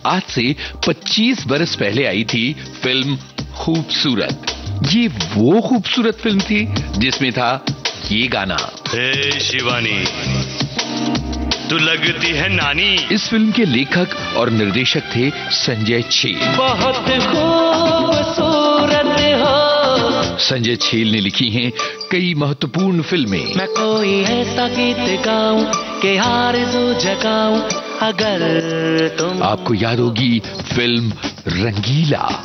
आज से 25 बरस पहले आई थी फिल्म खूबसूरत। ये वो खूबसूरत फिल्म थी जिसमें था ये गाना, हे शिवानी तू लगती है नानी। इस फिल्म के लेखक और निर्देशक थे संजय छेल। बहुत खूबसूरत हो। संजय छेल ने लिखी हैं कई महत्वपूर्ण फिल्में। मैं कोई ऐसा गीत गाऊं कि आरज़ू जगाऊं अगर तुम। आपको याद होगी फिल्म रंगीला।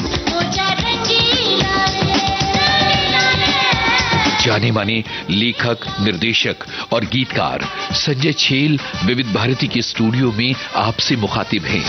जाने माने लेखक, निर्देशक और गीतकार संजय छेल विविध भारती के स्टूडियो में आपसे मुखातिब हैं।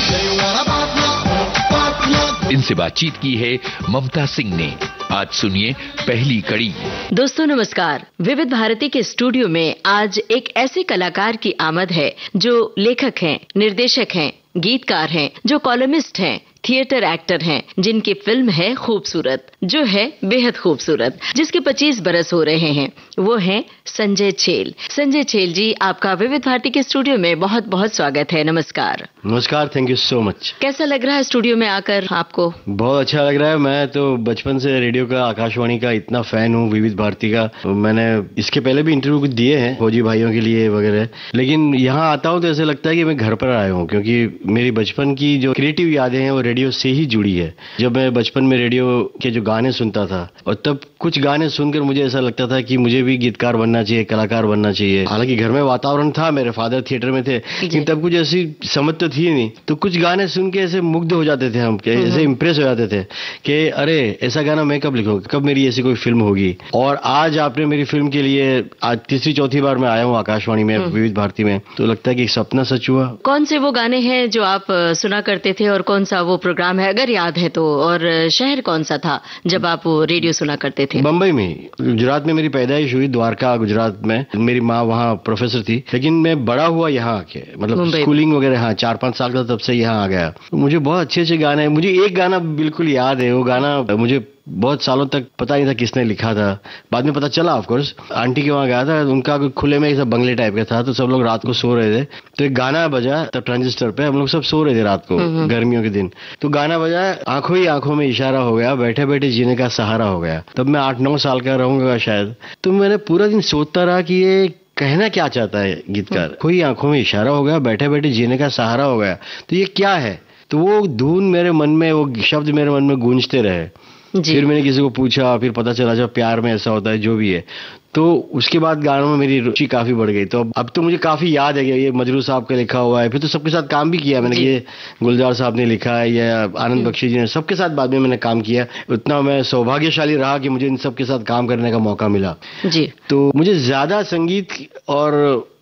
इनसे बातचीत की है ममता सिंह ने। आज सुनिए पहली कड़ी। दोस्तों नमस्कार। विविध भारती के स्टूडियो में आज एक ऐसे कलाकार की आमद है जो लेखक हैं, निर्देशक हैं, गीतकार हैं, जो कॉलमिस्ट हैं, थिएटर एक्टर हैं, जिनकी फिल्म है खूबसूरत, जो है बेहद खूबसूरत, जिसके 25 बरस हो रहे हैं। वो हैं संजय छेल। संजय छेल जी, आपका विविध भारती के स्टूडियो में बहुत बहुत स्वागत है। नमस्कार। नमस्कार, थैंक यू सो मच। कैसा लग रहा है स्टूडियो में आकर आपको? बहुत अच्छा लग रहा है। मैं तो बचपन से रेडियो का, आकाशवाणी का इतना फैन हूँ, विविध भारती का। मैंने इसके पहले भी इंटरव्यू कुछ दिए हैं फौजी भाइयों के लिए वगैरह, लेकिन यहाँ आता हूँ तो ऐसा लगता है कि मैं घर पर आया हूँ, क्योंकि मेरी बचपन की जो क्रिएटिव यादें हैं वो रेडियो से ही जुड़ी है। जब मैं बचपन में रेडियो के जो गाने सुनता था, और तब कुछ गाने सुनकर मुझे ऐसा लगता था कि मुझे भी गीतकार बनना चाहिए, कलाकार बनना चाहिए। हालांकि घर में वातावरण था, मेरे फादर थिएटर में थे, लेकिन तब कुछ ऐसी समझ तो थी नहीं। तो कुछ गाने सुन के ऐसे मुग्ध हो जाते थे हम, ऐसे इम्प्रेस हो जाते थे कि अरे ऐसा गाना मैं कब लिखूंगा, कब मेरी ऐसी कोई फिल्म होगी। और आज आपने मेरी फिल्म के लिए आज तीसरी चौथी बार मैं आया हूँ आकाशवाणी में, विविध भारती में, तो लगता है कि एक सपना सच हुआ। कौन से वो गाने हैं जो आप सुना करते थे और कौन सा वो प्रोग्राम है, अगर याद है तो? और शहर कौन सा था जब आप वो रेडियो सुना करते थे? बम्बई में। गुजरात में मेरी पैदाइश हुई, द्वारका गुजरात में। मेरी माँ वहाँ प्रोफेसर थी, लेकिन मैं बड़ा हुआ यहाँ आके, मतलब स्कूलिंग वगैरह हाँ 4-5 साल का तब से यहाँ आ गया। मुझे बहुत अच्छे अच्छे गाने, मुझे एक गाना बिल्कुल याद है। वो गाना मुझे बहुत सालों तक पता नहीं था किसने लिखा था, बाद में पता चला। ऑफ कोर्स आंटी के वहाँ गया था, उनका खुले में एक बंगले टाइप का था, तो सब लोग रात को सो रहे थे, तो एक गाना बजा तब ट्रांजिस्टर पे, हम लोग सब सो रहे थे रात को, गर्मियों के दिन। तो गाना बजा, आंखों ही आंखों में इशारा हो गया, बैठे बैठे जीने का सहारा हो गया। तब मैं 8-9 साल का रहूंगा शायद। तो मैंने पूरा दिन सोचता रहा कि ये कहना क्या चाहता है गीतकार। कोई आंखों में इशारा हो गया, बैठे बैठे जीने का सहारा हो गया, तो ये क्या है? तो वो धुन मेरे मन में, वो शब्द मेरे मन में गूंजते रहे। फिर मैंने किसी को पूछा, फिर पता चला जब प्यार में ऐसा होता है, जो भी है। तो उसके बाद गानों में मेरी रुचि काफी बढ़ गई। तो अब तो मुझे काफी याद है कि ये मजरू साहब का लिखा हुआ है। फिर तो सबके साथ काम भी किया मैंने, ये गुलजार साहब ने लिखा है, या आनंद बख्शी जी ने, सबके साथ बाद में मैंने काम किया। उतना मैं सौभाग्यशाली रहा कि मुझे इन सबके साथ काम करने का मौका मिला जी। तो मुझे ज्यादा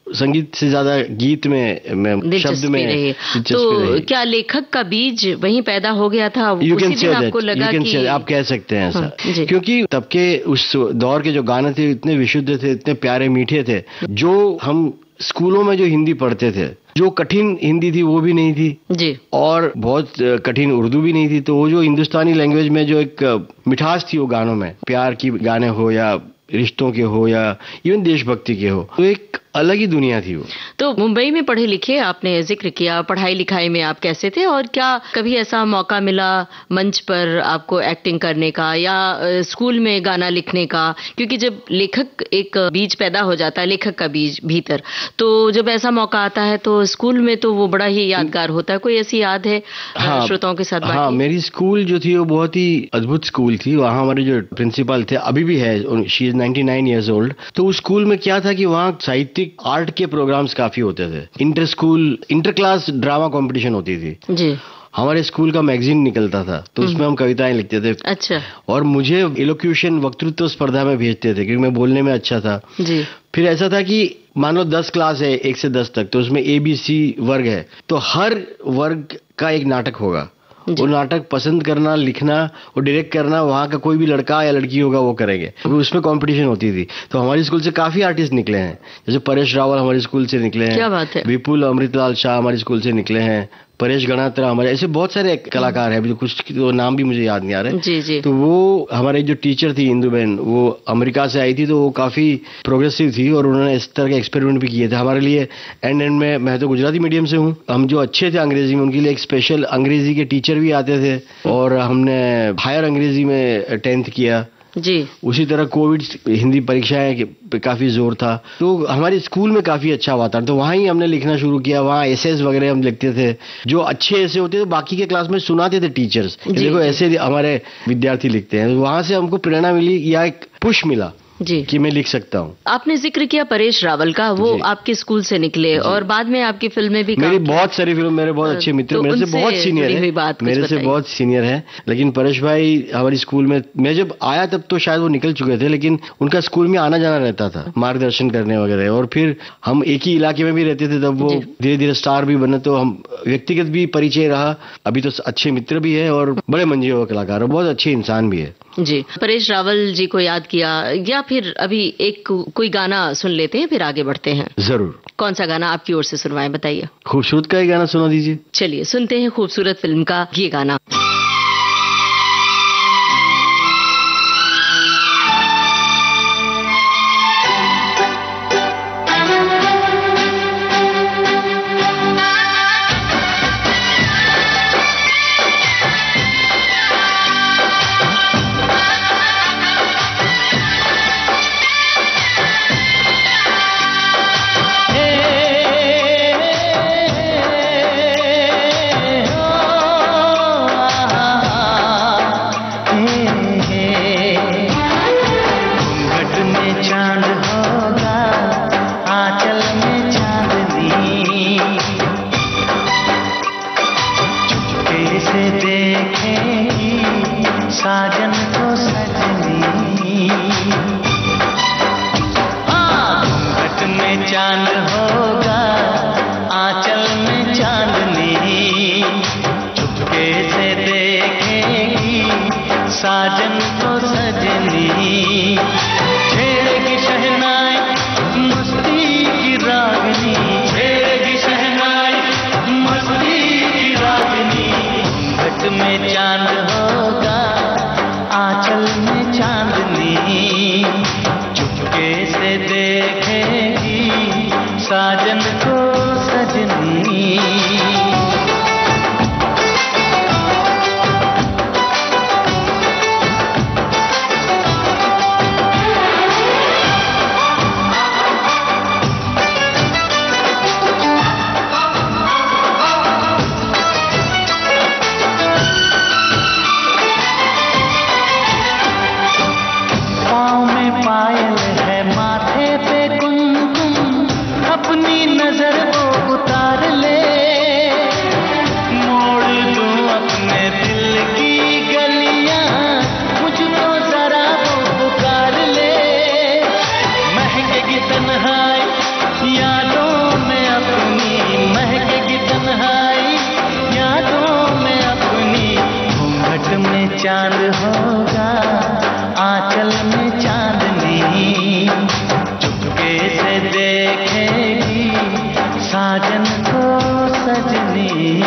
संगीत से ज्यादा गीत में शब्द में तो क्या लेखक का बीज वहीं पैदा हो गया था? उसी दिन आपको लगा कि आप कह सकते हैं ऐसा, क्योंकि तब के उस दौर के जो गाने थे इतने विशुद्ध थे, इतने प्यारे मीठे थे। जो हम स्कूलों में जो हिंदी पढ़ते थे, जो कठिन हिंदी थी वो भी नहीं थी जी, और बहुत कठिन उर्दू भी नहीं थी। तो वो जो हिंदुस्तानी लैंग्वेज में जो एक मिठास थी वो गानों में, प्यार की गाने हो या रिश्तों के हो या इवन देशभक्ति के हो, तो एक अलग ही दुनिया थी वो। तो मुंबई में पढ़े लिखे, आपने जिक्र किया, पढ़ाई लिखाई में आप कैसे थे? और क्या कभी ऐसा मौका मिला मंच पर आपको एक्टिंग करने का या स्कूल में गाना लिखने का? क्योंकि जब लेखक एक बीज पैदा हो जाता है, लेखक का बीज भीतर, तो जब ऐसा मौका आता है तो स्कूल में तो वो बड़ा ही यादगार होता है। कोई ऐसी याद है श्रोताओं के साथ? हाँ, मेरी स्कूल जो थी वो बहुत ही अद्भुत स्कूल थी। वहाँ हमारे जो प्रिंसिपल थे, अभी भी है, शी इज 99 years old। तो उस स्कूल में क्या था कि वहाँ साहित्यिक आर्ट के प्रोग्राम्स काफी होते थे। Inter school, inter class drama competition होती थी जी। हमारे स्कूल का मैगजीन निकलता था, तो उसमें हम कविताएं लिखते थे। अच्छा। और मुझे इलोक्यूशन, वक्तृत्व स्पर्धा में भेजते थे, क्योंकि मैं बोलने में अच्छा था जी। फिर ऐसा था कि मान लो 10 क्लास है, 1 से 10 तक, तो उसमें ABC वर्ग है, तो हर वर्ग का एक नाटक होगा। वो नाटक पसंद करना, लिखना और डायरेक्ट करना वहाँ का कोई भी लड़का या लड़की होगा वो करेंगे, क्योंकि उसमें कंपटीशन होती थी। तो हमारे स्कूल से काफी आर्टिस्ट निकले हैं, जैसे परेश रावल हमारे स्कूल से निकले हैं। क्या बात है। विपुल अमृतलाल शाह हमारे स्कूल से निकले हैं। परेश गणात्रा हमारे, ऐसे बहुत सारे कलाकार हैं, अभी तो कुछ तो नाम भी मुझे याद नहीं आ रहे। जी जी। तो वो हमारे जो टीचर थी इंदु बहन, वो अमेरिका से आई थी, तो वो काफी प्रोग्रेसिव थी और उन्होंने इस तरह के एक्सपेरिमेंट भी किए थे हमारे लिए। एंड में मैं तो गुजराती मीडियम से हूँ, हम जो अच्छे थे अंग्रेजी में उनके लिए एक स्पेशल अंग्रेजी के टीचर भी आते थे और हमने हायर अंग्रेजी में 10th किया जी। उसी तरह कोविड हिंदी परीक्षाएं पे काफी जोर था, तो हमारे स्कूल में काफी अच्छा वातावरण, तो वहाँ ही हमने लिखना शुरू किया। वहाँ एसेज वगैरह हम लिखते थे, जो अच्छे ऐसे होते थे बाकी के क्लास में सुनाते थे टीचर्स, देखो ऐसे हमारे विद्यार्थी लिखते हैं। वहां से हमको प्रेरणा मिली या एक पुश मिला जी कि मैं लिख सकता हूँ। आपने जिक्र किया परेश रावल का, वो आपके स्कूल से निकले और बाद में आपकी फिल्में भी मेरी बहुत सारी फिल्म, मेरे बहुत अच्छे मित्र, मेरे से बहुत सीनियर है, मेरे से बहुत सीनियर है, लेकिन परेश भाई हमारी स्कूल में, मैं जब आया तब तो शायद वो निकल चुके थे, लेकिन उनका स्कूल में आना जाना रहता था मार्गदर्शन करने वगैरह, और फिर हम एक ही इलाके में भी रहते थे, तब वो धीरे धीरे स्टार भी बने, तो हम व्यक्तिगत भी परिचय रहा, अभी तो अच्छे मित्र भी है और बड़े मंजे हुए कलाकार और बहुत अच्छे इंसान भी है जी। परेश रावल जी को याद किया, या फिर अभी एक कोई गाना सुन लेते हैं फिर आगे बढ़ते हैं। जरूर। कौन सा गाना आपकी ओर से सुनवाएं, बताइए। खूबसूरत का ही गाना सुना दीजिए। चलिए सुनते हैं खूबसूरत फिल्म का ये गाना। साजन को सजनी, घूंघट में चांद होगा, आंचल में चांदनी, चुपके से देखेगी साजन को सजनी। छेड़ेगी शहनाई मस्ती की रागनी, छेड़ेगी शहनाई मस्ती की रागनी। घूंघट में चांद होगा, आंचल में चांदनी, चुपके से देखेगी साजन को सजनी। पायल है माथे पे कुमकुम, अपनी नजर वो उतार ले, मोड़ दूं अपने दिल की गलियां, मुझको जरा वो पुकार ले। महकेगी तन्हाई यादों में अपनी, महकेगी तन्हाई यादों में अपनी। घूंघट में चांद होगा, आंचल में चांदनी, चुपके से देखेगी साजन को सजनी।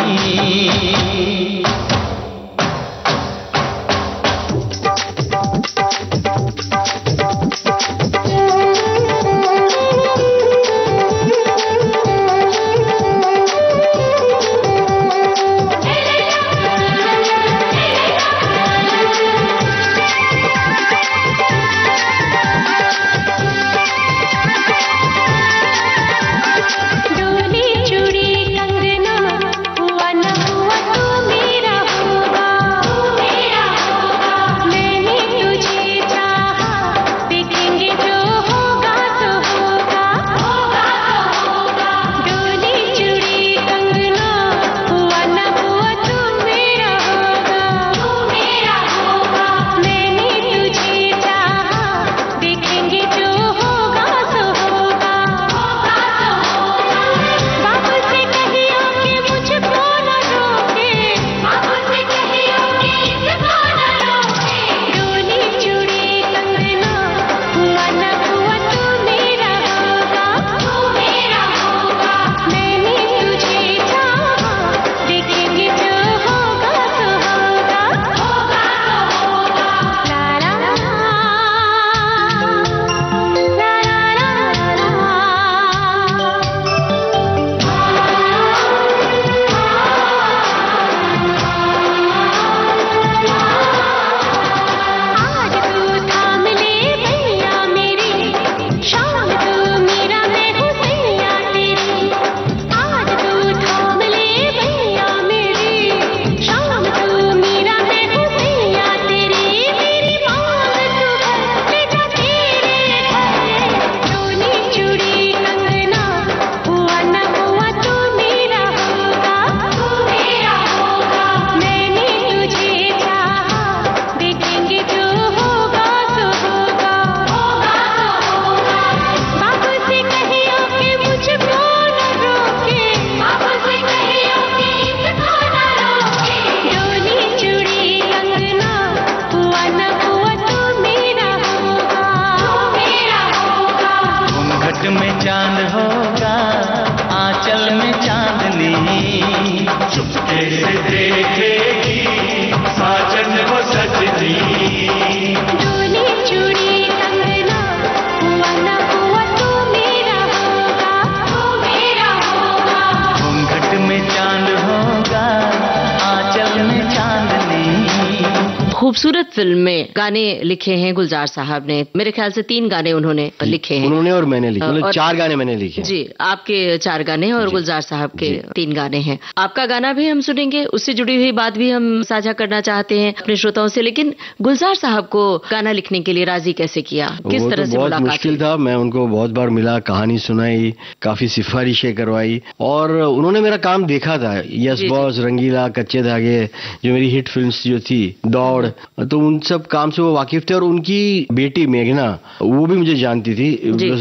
खूबसूरत फिल्म में गाने लिखे हैं गुलजार साहब ने। मेरे ख्याल से 3 गाने उन्होंने लिखे हैं। उन्होंने और मैंने लिखे, मतलब 4 गाने मैंने लिखे। जी, आपके 4 गाने और गुलजार साहब के 3 गाने हैं। आपका गाना भी हम सुनेंगे, उससे जुड़ी हुई बात भी हम साझा करना चाहते हैं अपने श्रोताओं से। लेकिन गुलजार साहब को गाना लिखने के लिए राजी कैसे किया, किस तरह से मुलाकात? बहुत मुश्किल था। मैं उनको बहुत बार मिला, कहानी सुनाई, काफी सिफारिशें करवाई और उन्होंने मेरा काम देखा था। यस बॉस, रंगीला, कच्चे धागे, जो मेरी हिट फिल्म्स जो थी, दौड़, तो उन सब काम से वो वाकिफ थे। और उनकी बेटी मेघना, वो भी मुझे जानती थी।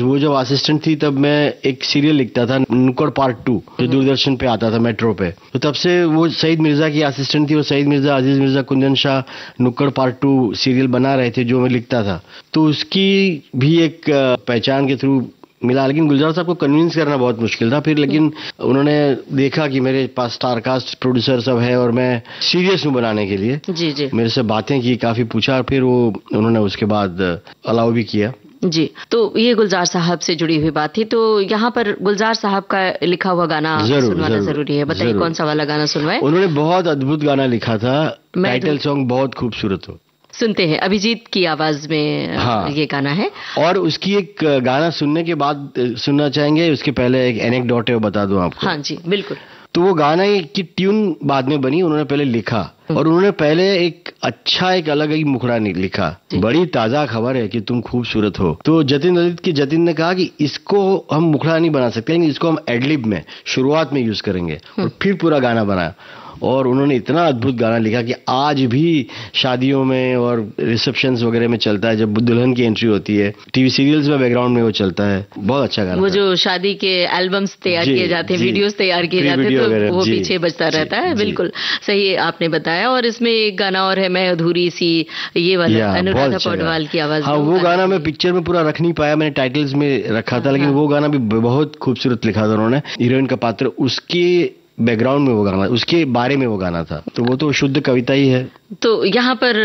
वो जब असिस्टेंट थी तब मैं एक सीरियल लिखता था, नुक्कड़ पार्ट 2, जो दूरदर्शन पे आता था मेट्रो पे। तो तब से वो सईद मिर्जा की असिस्टेंट थी। वो सईद मिर्जा, अजीज मिर्जा, कुंदन शाह नुक्कड़ पार्ट 2 सीरियल बना रहे थे जो मैं लिखता था। तो उसकी भी एक पहचान के थ्रू मिला। लेकिन गुलजार साहब को कन्विंस करना बहुत मुश्किल था। फिर लेकिन उन्होंने देखा कि मेरे पास स्टार कास्ट प्रोड्यूसर सब है और मैं सीरियस हूँ बनाने के लिए। जी। मेरे से बातें की, काफी पूछा, फिर वो उन्होंने उसके बाद अलाउ भी किया। जी, तो ये गुलजार साहब से जुड़ी हुई बात थी। तो यहाँ पर गुलजार साहब का लिखा हुआ गाना सुनवाना जरूरी है। बताइए कौन सा वाला गाना सुनवाए? उन्होंने बहुत अद्भुत गाना लिखा था, टाइटल सॉन्ग बहुत खूबसूरत हो। सुनते हैं, अभिजीत की आवाज में ये गाना है। और उसकी एक गाना सुनने के बाद सुनना चाहेंगे, उसके पहले एक एनेक्डोट है वो बता दूं आपको। हाँ जी, बिल्कुल। तो वो गाना की ट्यून बाद में बनी, उन्होंने पहले लिखा और उन्होंने पहले एक अलग ही मुखड़ा लिखा, बड़ी ताजा खबर है कि तुम खूबसूरत हो। तो जतिन ने कहा कि इसको हम मुखड़ा नहीं बना सकते, लेकिन इसको हम एडलिब में शुरुआत में यूज करेंगे। और फिर पूरा गाना बनाया और उन्होंने इतना अद्भुत गाना लिखा कि आज भी शादियों में और रिसेप्शंस वगैरह में चलता है। जब दुल्हन की एंट्री होती है, टीवी सीरियल्स में बैकग्राउंड में वो चलता है। बहुत अच्छा गाना। वो जो शादी के एल्बम्स तैयार किए जाते हैं, वीडियोस तैयार किए जाते हैं, तो वो पीछे बजता रहता है। बिल्कुल सही आपने बताया। और इसमें एक गाना और है, मैं अधूरी सी, ये वाला अनुराधा पौडवाल की आवाज। हाँ, वो गाना मैं पिक्चर में पूरा रख नहीं पाया, मैंने टाइटल्स में रखा था, लेकिन वो गाना भी बहुत खूबसूरत लिखा था उन्होंने। हीरोइन का पात्र, उसके बैकग्राउंड में वो गाना, उसके बारे में वो गाना था। तो वो तो शुद्ध कविता ही है। तो यहाँ पर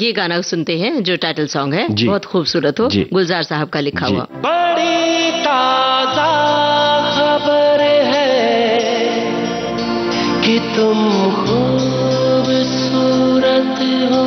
ये गाना सुनते हैं जो टाइटल सॉन्ग है, बहुत खूबसूरत हो, गुलजार साहब का लिखा हुआ। बड़ी ताजा खबर है कि तुम खूबसूरत हो।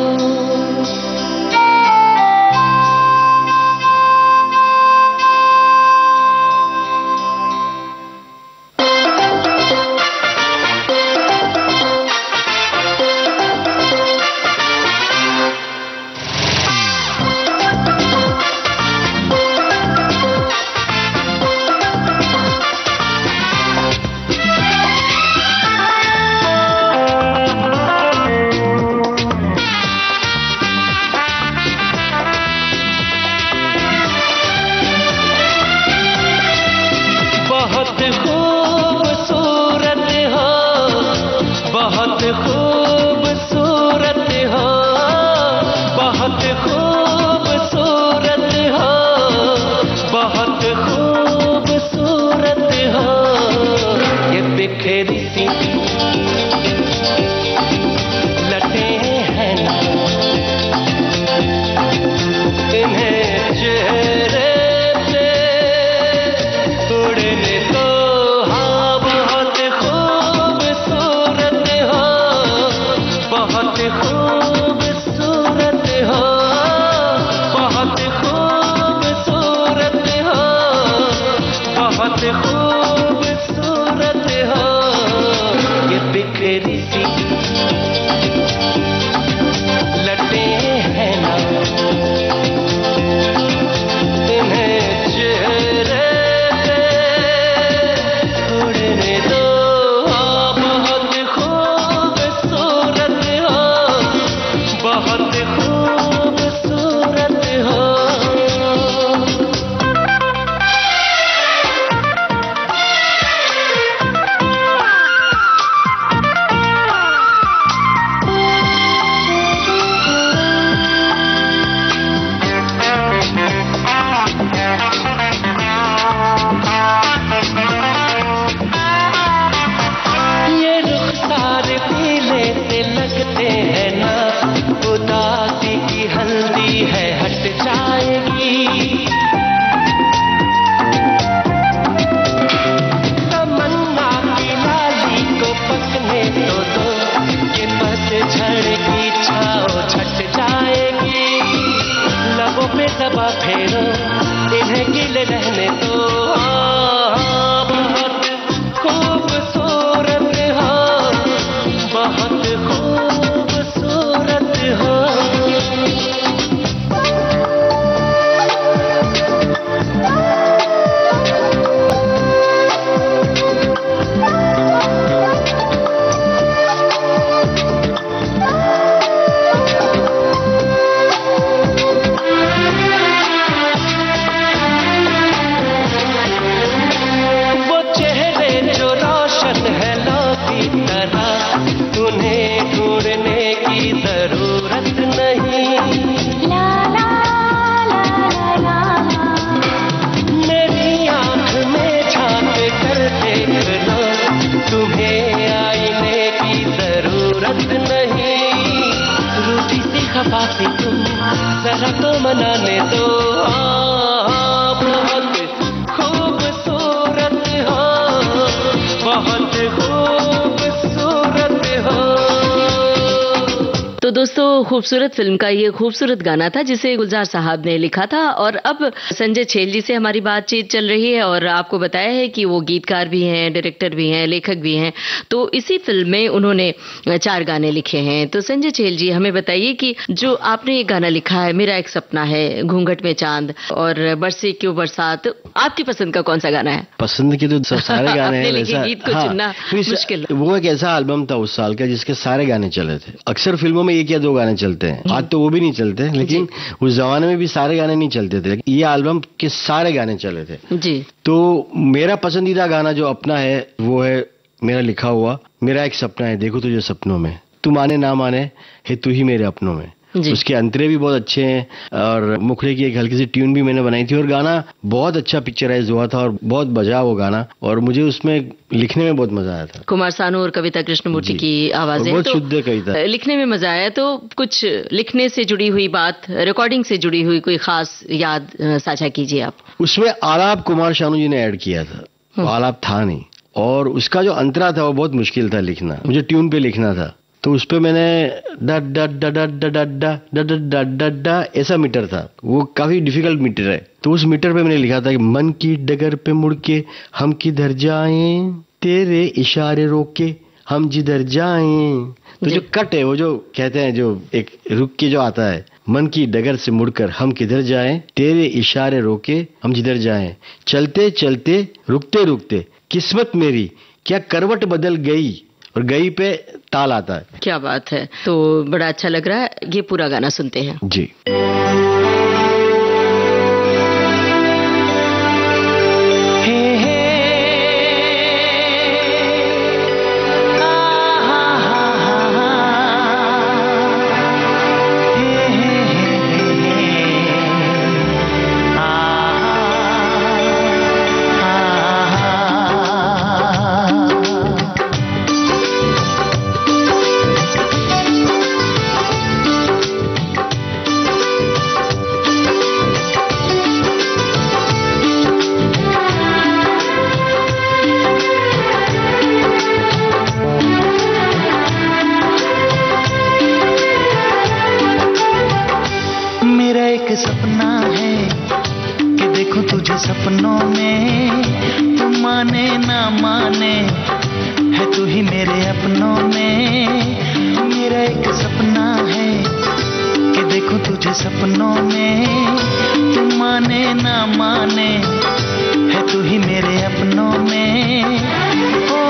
मर्तबा फेरो, इन्हें गिले रहने दो। बहुत खूबसूरत हो, बहुत खूबसूरत हो। खपाती तुम जरा तो मनाने दो। बहुत खूबसूरत हो, बहुत खूबसूरत हो। तो दोस्तों, खूबसूरत फिल्म का ये खूबसूरत गाना था जिसे गुलजार साहब ने लिखा था। और अब संजय छेल जी से हमारी बातचीत चल रही है और आपको बताया है कि वो गीतकार भी हैं, डायरेक्टर भी हैं, लेखक भी हैं। तो इसी फिल्म में उन्होंने 4 गाने लिखे हैं। तो संजय छेल जी, हमें बताइए कि जो आपने ये गाना लिखा है, मेरा एक सपना है, घूंघट में चांद और बरसे क्यों बरसात, आपकी पसंद का कौन सा गाना है? पसंद के तो सब सारे गाने हैं। गीत को चुनना मुश्किल। वो एक ऐसा एल्बम था उस साल का जिसके सारे गाने चले थे। अक्सर फिल्मों में 1 या 2 गाने चलते हैं, आज तो वो भी नहीं चलते, लेकिन उस जमाने में भी सारे गाने नहीं चलते थे। ये एल्बम के सारे गाने चले थे जी। तो मेरा पसंदीदा गाना जो अपना है वो है मेरा लिखा हुआ मेरा एक सपना है, देखो तुझे सपनों में, तू माने ना माने है तू ही मेरे अपनों में। उसके अंतरे भी बहुत अच्छे हैं और मुखड़े की एक हल्की सी ट्यून भी मैंने बनाई थी और गाना बहुत अच्छा पिक्चराइज हुआ था और बहुत बजा वो गाना और मुझे उसमें लिखने में बहुत मजा आया था। कुमार सानू और कविता कृष्णमूर्ति की आवाजें, बहुत शुद्ध कविता, लिखने में मजा आया। तो कुछ लिखने से जुड़ी हुई बात, रिकॉर्डिंग से जुड़ी हुई कोई खास याद साझा कीजिए आप। उसमें आलाप कुमार शानू जी ने ऐड किया था, आलाप था नहीं और उसका जो अंतरा था वो बहुत मुश्किल था लिखना, मुझे ट्यून पे लिखना था। तो उस पे मैंने डा डा डा डा डा डा डा डा डा डा डा ऐसा मीटर था, वो काफी डिफिकल्ट मीटर है। तो उस मीटर पे मैंने लिखा था कि मन की डगर पे मुड़ के हम किधर जाएं, तेरे इशारे रोके हम जिधर जाएं। तो जो कट है वो जो कहते हैं, जो एक रुक के जो आता है, मन की डगर से मुड़कर हम किधर जाएं, तेरे इशारे रोके हम जिधर जाएं, चलते चलते रुकते रुकते किस्मत मेरी क्या करवट बदल गई, और गई पे ताल आता है। क्या बात है, तो बड़ा अच्छा लग रहा है। ये पूरा गाना सुनते हैं जी। सपना है कि देखूं तुझे सपनों में, तू माने ना माने है तू ही मेरे अपनों में। मेरा एक सपना है कि देखूं तुझे सपनों में, तू माने ना माने है तू ही मेरे अपनों में। ओ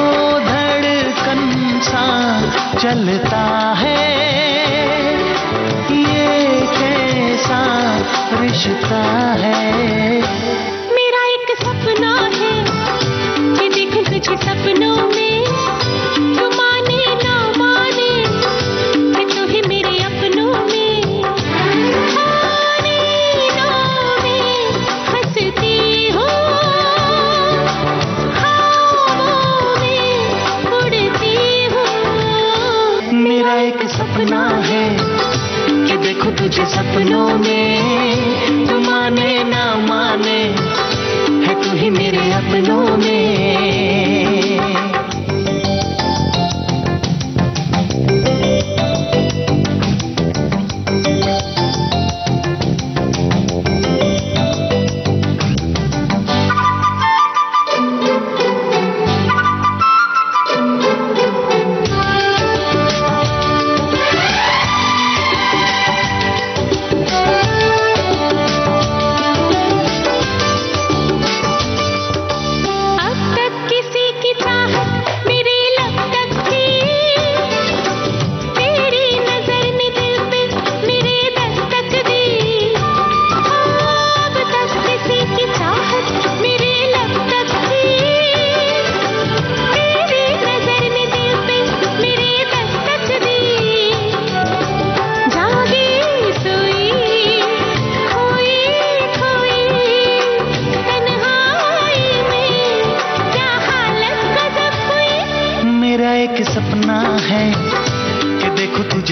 धड़कन सा चलता है रिश्ता है। मेरा एक सपना है कि देखूं तुझे सपनों में, तू माने ना माने कि तू ही मेरे अपनों में। आने में हंसती हूँ, ख्वाबों में उड़ती हूँ। मेरा एक सपना है कि देखो तुझे सपनों में, तू माने ना माने है तू ही मेरे अपनों में।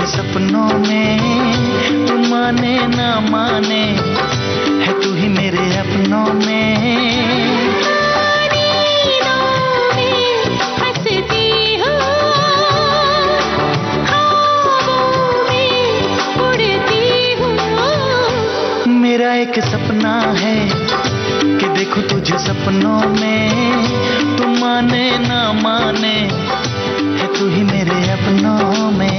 तुझे सपनों में, तू माने ना माने, है तू ही मेरे अपनों में। मेरा एक सपना है कि देखूं तुझे सपनों में, तू माने ना माने, है तू ही मेरे अपनों में।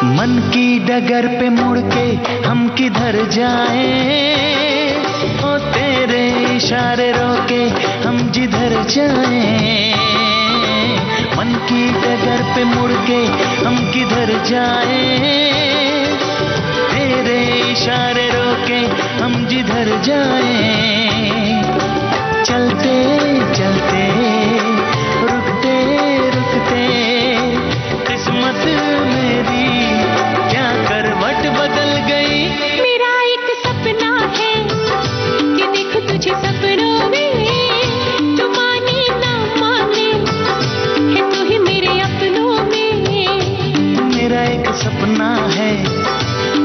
मन की डगर पे मुड़ के हम किधर जाएं, ओ तेरे इशारे रोके हम जिधर जाएं। मन की डगर पे मुड़ के हम किधर जाएं, तेरे इशारे रोके हम जिधर जाएं। चलते चलते रुकते रुकते किस्मत मेरी क्या करवट बदल गई। मेरा एक सपना है कि देखूं तुझे सपनों में, तू माने ना माने, है तू ही मेरे अपनों में। मेरा एक सपना है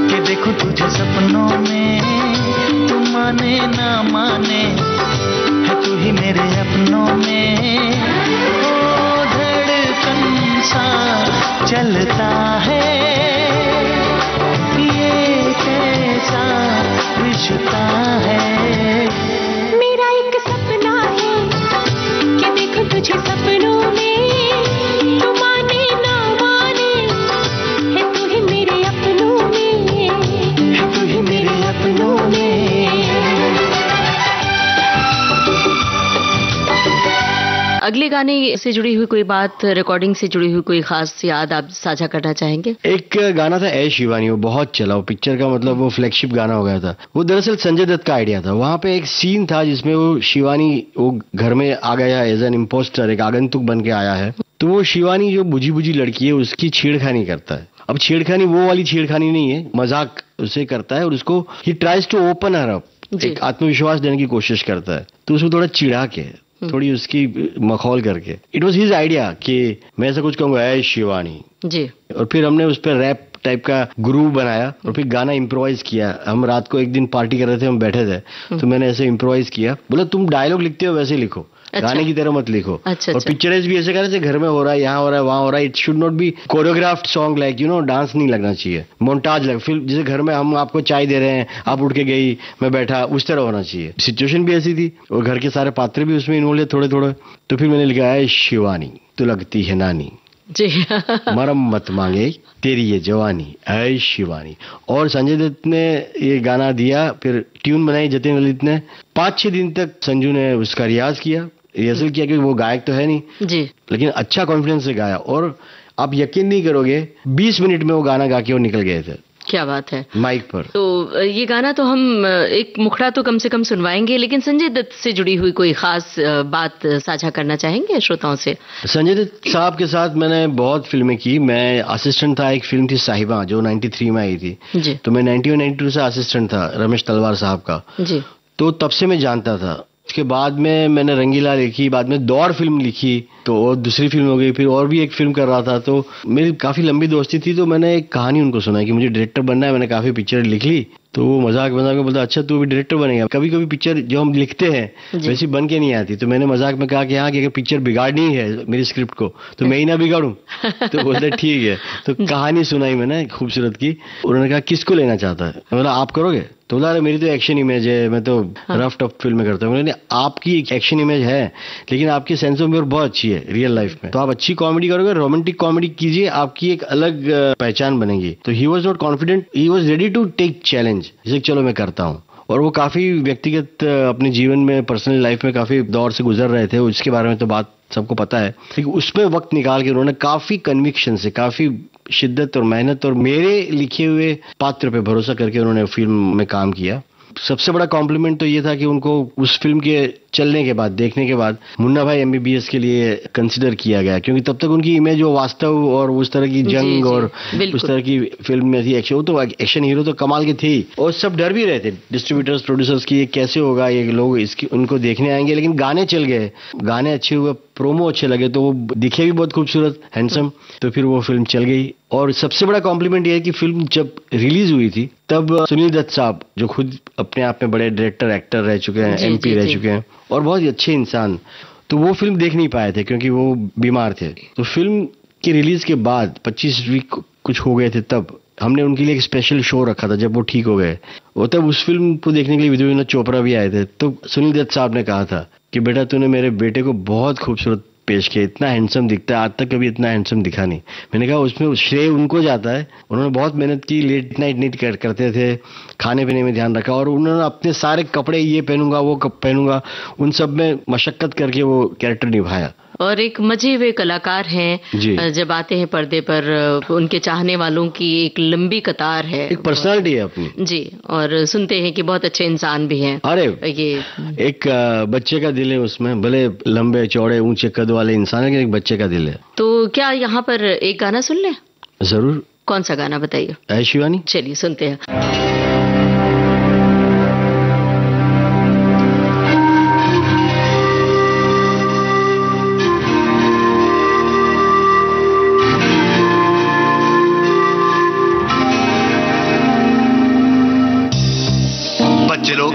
कि देखूं तुझे सपनों में, तू माने ना माने, है तू ही मेरे अपनों में। ओ धड़कन सा चलता है, ये कैसा रिश्ता है। मेरा एक सपना है कि देखूं तुझे सपनों में, तू माने ना माने, है तू ही मेरे अपनों में, है तू ही मेरे अपनों में। अगले गाने से जुड़ी हुई कोई बात, रिकॉर्डिंग से जुड़ी हुई कोई खास याद आप साझा करना चाहेंगे? एक गाना था ए शिवानी, वो बहुत चला, वो पिक्चर का मतलब वो फ्लैगशिप गाना हो गया था। वो दरअसल संजय दत्त का आइडिया था। वहां पे एक सीन था जिसमें वो शिवानी वो घर में आ गया एज एन इम्पोस्टर, एक आगंतुक बन के आया है। तो वो शिवानी जो बुझी बुझी लड़की है उसकी छेड़खानी करता है। अब छेड़खानी वो वाली छेड़खानी नहीं है, मजाक उसे करता है और उसको ही tries to open her up, एक आत्मविश्वास देने की कोशिश करता है। तो उसको थोड़ा चिढ़ा के, थोड़ी उसकी मखौल करके, इट वॉज हिज आइडिया कि मैं ऐसा कुछ कहूंगा ए शिवानी जी। और फिर हमने उस पर रैप टाइप का ग्रूव बनाया और फिर गाना इम्प्रोवाइज किया। हम रात को एक दिन पार्टी कर रहे थे, हम बैठे थे, तो मैंने ऐसे इम्प्रोवाइज किया। बोला तुम डायलॉग लिखते हो वैसे लिखो, गाने की तरह मत लिखो। और पिक्चराइज भी ऐसे कर रहे थे, घर में हो रहा है, यहाँ हो रहा है, वहाँ हो रहा है। It should not be choreographed song, like you know, dance नहीं लगना चाहिए, मोन्टाज लग, फिर जैसे घर में हम आपको चाय दे रहे हैं, आप उठ के गई, मैं बैठा, उस तरह होना चाहिए। सिचुएशन भी ऐसी थी और घर के सारे पात्र भी उसमें इन्वॉल्व है थोड़े थोड़े। तो फिर मैंने लिखा है शिवानी तू लगती है नानी जी मरम मत मांगे तेरी ये जवानी ऐ शिवानी। और संजय दत्त ने ये गाना दिया, फिर ट्यून बनाई जतिन ललित ने। 5-6 दिन तक संजू ने उसका रियाज किया, रिहर्सल किया, क्योंकि वो गायक तो है नहीं जी, लेकिन अच्छा कॉन्फिडेंस से गाया। और आप यकीन नहीं करोगे, 20 मिनट में वो गाना गा के वो निकल गए थे। क्या बात है, माइक पर। तो ये गाना तो हम एक मुखड़ा तो कम से कम सुनवाएंगे, लेकिन संजय दत्त से जुड़ी हुई कोई खास बात साझा करना चाहेंगे श्रोताओं से? संजय दत्त साहब के साथ मैंने बहुत फिल्में की। मैं असिस्टेंट था, एक फिल्म थी साहिबा जो 93 में आई थी जी। तो मैं 91-92 से असिस्टेंट था रमेश तलवार साहब का जी। तो तब से मैं जानता था। उसके बाद में मैंने रंगीला लिखी, बाद में दौड़ फिल्म लिखी, तो और दूसरी फिल्म हो गई, फिर और भी एक फिल्म कर रहा था। तो मेरी काफी लंबी दोस्ती थी, तो मैंने एक कहानी उनको सुनाई कि मुझे डायरेक्टर बनना है। मैंने काफी पिक्चर लिख ली, तो वो मजाक में बोलता अच्छा तू भी डायरेक्टर बनेगा। कभी कभी पिक्चर जो हम लिखते हैं वैसी बन के नहीं आती, तो मैंने मजाक में कहा कि हाँ, कि अगर पिक्चर बिगाड़नी है मेरी स्क्रिप्ट को तो मैं ही ना बिगाड़ूं। तो बोलते ठीक है। तो कहानी सुनाई मैंने खूबसूरत की। उन्होंने कहा किसको लेना चाहता है? मैं बोला आप करोगे? तो बोला मेरी तो एक्शन इमेज है, मैं तो रफ टफ फिल्म करता हूँ। मैंने आपकी एक्शन इमेज है, लेकिन आपकी सेंस ऑफ ह्यूमर बहुत अच्छी है रियल लाइफ में, तो आप अच्छी कॉमेडी करोगे, रोमांटिक कॉमेडी कीजिए, आपकी एक अलग पहचान बनेगी। तो he was not confident, he was ready to take challenge, जैसे चलो मैं करता हूँ। और वो काफी व्यक्तिगत अपने जीवन में, पर्सनल लाइफ में काफी दौर से गुजर रहे थे, उसके बारे में तो बात सबको पता है, लेकिन उसमें वक्त निकाल के उन्होंने काफी कन्विक्शन से, काफी शिद्दत और मेहनत और मेरे लिखे हुए पात्र पे भरोसा करके उन्होंने फिल्म में काम किया। सबसे बड़ा कॉम्प्लीमेंट तो ये था कि उनको उस फिल्म के चलने के बाद, देखने के बाद मुन्ना भाई MBBS के लिए कंसिडर किया गया, क्योंकि तब तक उनकी इमेज वो वास्तव और उस तरह की जंग और उस तरह की फिल्म में थी। एक्शन, वो तो एक्शन हीरो तो कमाल के थे, और सब डर भी रहे थे डिस्ट्रीब्यूटर्स प्रोड्यूसर्स की, ये कैसे होगा, ये लोग इसकी उनको देखने आएंगे। लेकिन गाने चल गए, गाने अच्छे हुए, प्रोमो अच्छे लगे, तो वो दिखे भी बहुत खूबसूरत, हैंडसम, तो फिर वो फिल्म चल गई। और सबसे बड़ा कॉम्प्लीमेंट ये है कि फिल्म जब रिलीज हुई थी तब सुनील दत्त साहब, जो खुद अपने आप में बड़े डायरेक्टर एक्टर रह चुके हैं, MP रह चुके हैं और बहुत ही अच्छे इंसान, तो वो फिल्म देख नहीं पाए थे क्योंकि वो बीमार थे। तो फिल्म की रिलीज के बाद 25 वीक कुछ हो गए थे, तब हमने उनके लिए एक स्पेशल शो रखा था। जब वो ठीक हो गए, वो तब उस फिल्म को देखने के लिए विनोद चोपड़ा भी आए थे। तो सुनील दत्त साहब ने कहा था कि बेटा तूने मेरे बेटे को बहुत खूबसूरत पेश किया, इतना हैंडसम दिखता है, आज तक कभी इतना हैंडसम दिखा नहीं। मैंने कहा उसमें श्रेय उनको जाता है, उन्होंने बहुत मेहनत की, लेट नाइट नीट करते थे, खाने पीने में ध्यान रखा, और उन्होंने अपने सारे कपड़े, ये पहनूंगा वो कब पहनूंगा, उन सब में मशक्कत करके वो कैरेक्टर निभाया। और एक मजे हुए कलाकार हैं, जब आते हैं पर्दे पर उनके चाहने वालों की एक लंबी कतार है, एक पर्सनालिटी है अपनी जी, और सुनते हैं कि बहुत अच्छे इंसान भी हैं। अरे ये एक बच्चे का दिल है उसमें, भले लंबे चौड़े ऊंचे कद वाले इंसान है, लेकिन एक बच्चे का दिल है। तो क्या यहाँ पर एक गाना सुन लें? जरूर। कौन सा गाना बताइए? ऐ शिवानी। चलिए सुनते हैं। बच्चे लोग,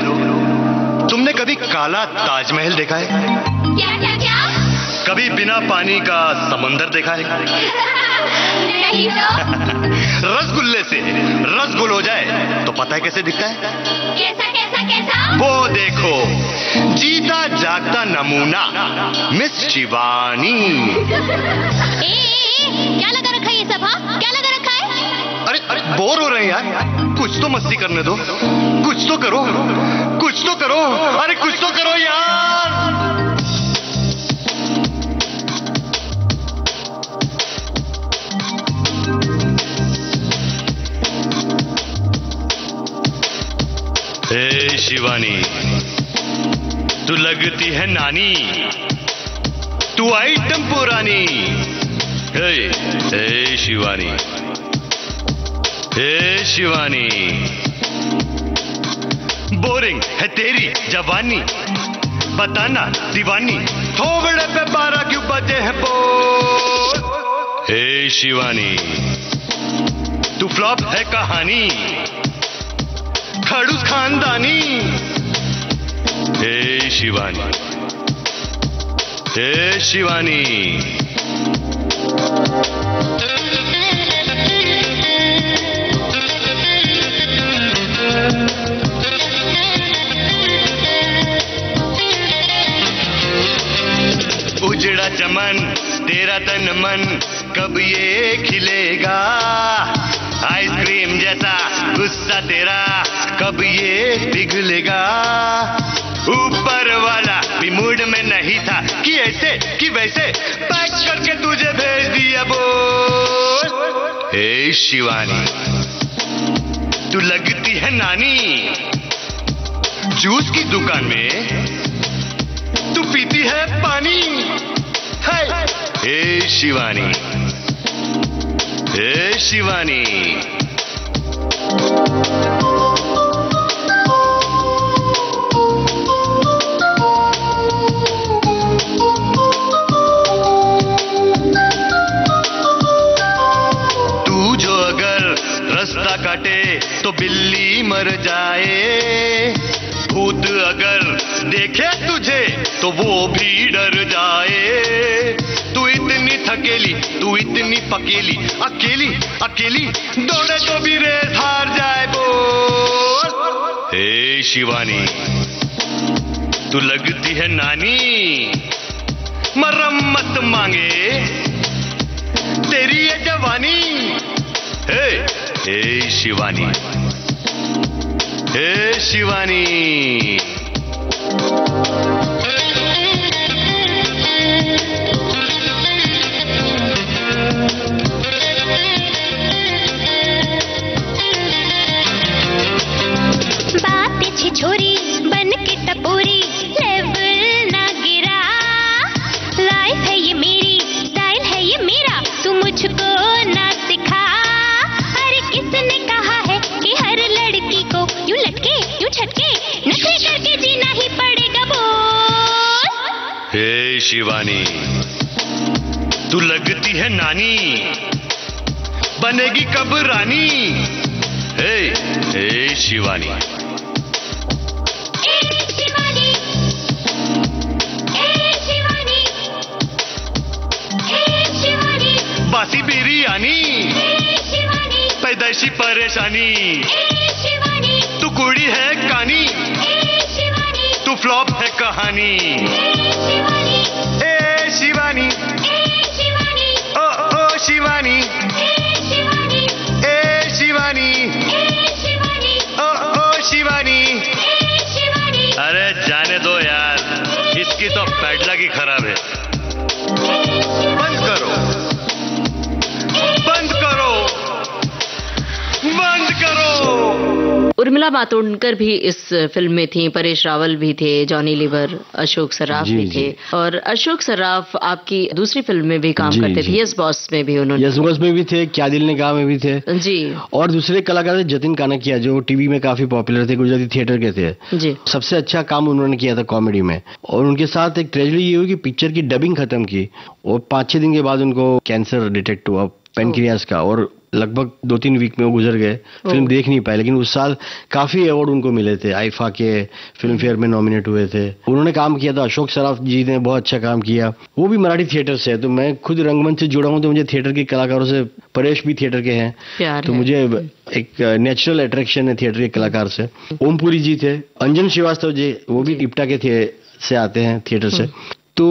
तुमने कभी काला ताजमहल देखा है? क्या क्या क्या? कभी बिना पानी का समंदर देखा है? नहीं तो। रसगुल्ले से रसगुल हो जाए तो पता है कैसे दिखता है? कैसा कैसा कैसा? वो देखो, जीता जागता नमूना, मिस शिवानी। क्या लगा रखा है ये सब? हाँ, क्या लगा रखा है? अरे अरे बोर हो रहे हैं यार, कुछ तो मस्ती करने दो, कुछ तो करो, कुछ तो करो, अरे कुछ तो करो यार। हे शिवानी, तू लगती है नानी, तू आइटम पुरानी। हे शिवानी, हे शिवानी, बोरिंग है तेरी जवानी, बताना दीवानी, थोबड़े पे 12 क्यों बजे हैं बोल। हे शिवानी, तू फ्लॉप है कहानी, खड़ूस खानदानी। हे शिवानी, हे शिवानी, उजड़ा चमन तेरा तन मन कब ये खिलेगा, आइसक्रीम जैसा गुस्सा तेरा कब ये पिघलेगा। ऊपर वाला भी मूड में नहीं था कि ऐसे कि वैसे पैक करके तुझे भेज दिया बोल। हे शिवानी, तू लगती है नानी, जूस की दुकान में तू पीती है पानी। हे शिवानी, हे शिवानी, तू जो अगर रास्ता काटे तो बिल्ली मर जाए, भूत अगर देखे तुझे तो वो भी डर जाए। तू इतनी थकेली, तू इतनी पकेली, अकेली अकेली दौड़े तो भी रेस हार जाए बोल। हे शिवानी, तू लगती है नानी, मरम्मत मांगे तेरी ये जवानी। हे शिवानी, हे शिवानी, बातें शिवानी, तू लगती है नानी, बनेगी कब रानी? हे शिवानी। बासी बिरयानी, पैदाइशी परेशानी, तू कुड़ी है कानी, तू फ्लॉप है कहानी। ए शिवानी, ओ शिवानी, ए शिवानी, ओ शिवानी। अरे जाने दो यार, इसकी तो पैडलॉक ही खराब है। बंद करो, बंद करो, बंद करो। उर्मिला मातोंडकर भी इस फिल्म में थी, परेश रावल भी थे, जॉनी लीवर, अशोक सर्राफ भी थे। और अशोक सर्राफ आपकी दूसरी फिल्म में भी काम करते थे, यस बॉस में भी उन्होंने, यस बॉस में भी थे, क्या दिल ने कहा में भी थे जी। और दूसरे कलाकार थे जतिन कानकिया, जो टीवी में काफी पॉपुलर थे, गुजराती थिएटर के थे जी। सबसे अच्छा काम उन्होंने किया था कॉमेडी में। और उनके साथ एक ट्रेजेडी ये हुई कि पिक्चर की डबिंग खत्म की और 5-6 दिन के बाद उनको कैंसर डिटेक्ट हुआ पेनक्रियास का, और लगभग 2-3 वीक में वो गुजर गए, फिल्म देख नहीं पाए। लेकिन उस साल काफी अवार्ड उनको मिले थे, आईफा के फिल्म फेयर में नॉमिनेट हुए थे। उन्होंने काम किया था, अशोक सराफ जी ने बहुत अच्छा काम किया, वो भी मराठी थिएटर से है। तो मैं खुद रंगमंच से जुड़ा हूँ, तो मुझे थिएटर के कलाकारों से, परेश भी थिएटर के हैं, तो मुझे एक नेचुरल अट्रैक्शन है थिएटर के कलाकार से। ओमपुरी जी थे, अंजन श्रीवास्तव जी, वो भी इप्टा के से आते हैं थिएटर से। तो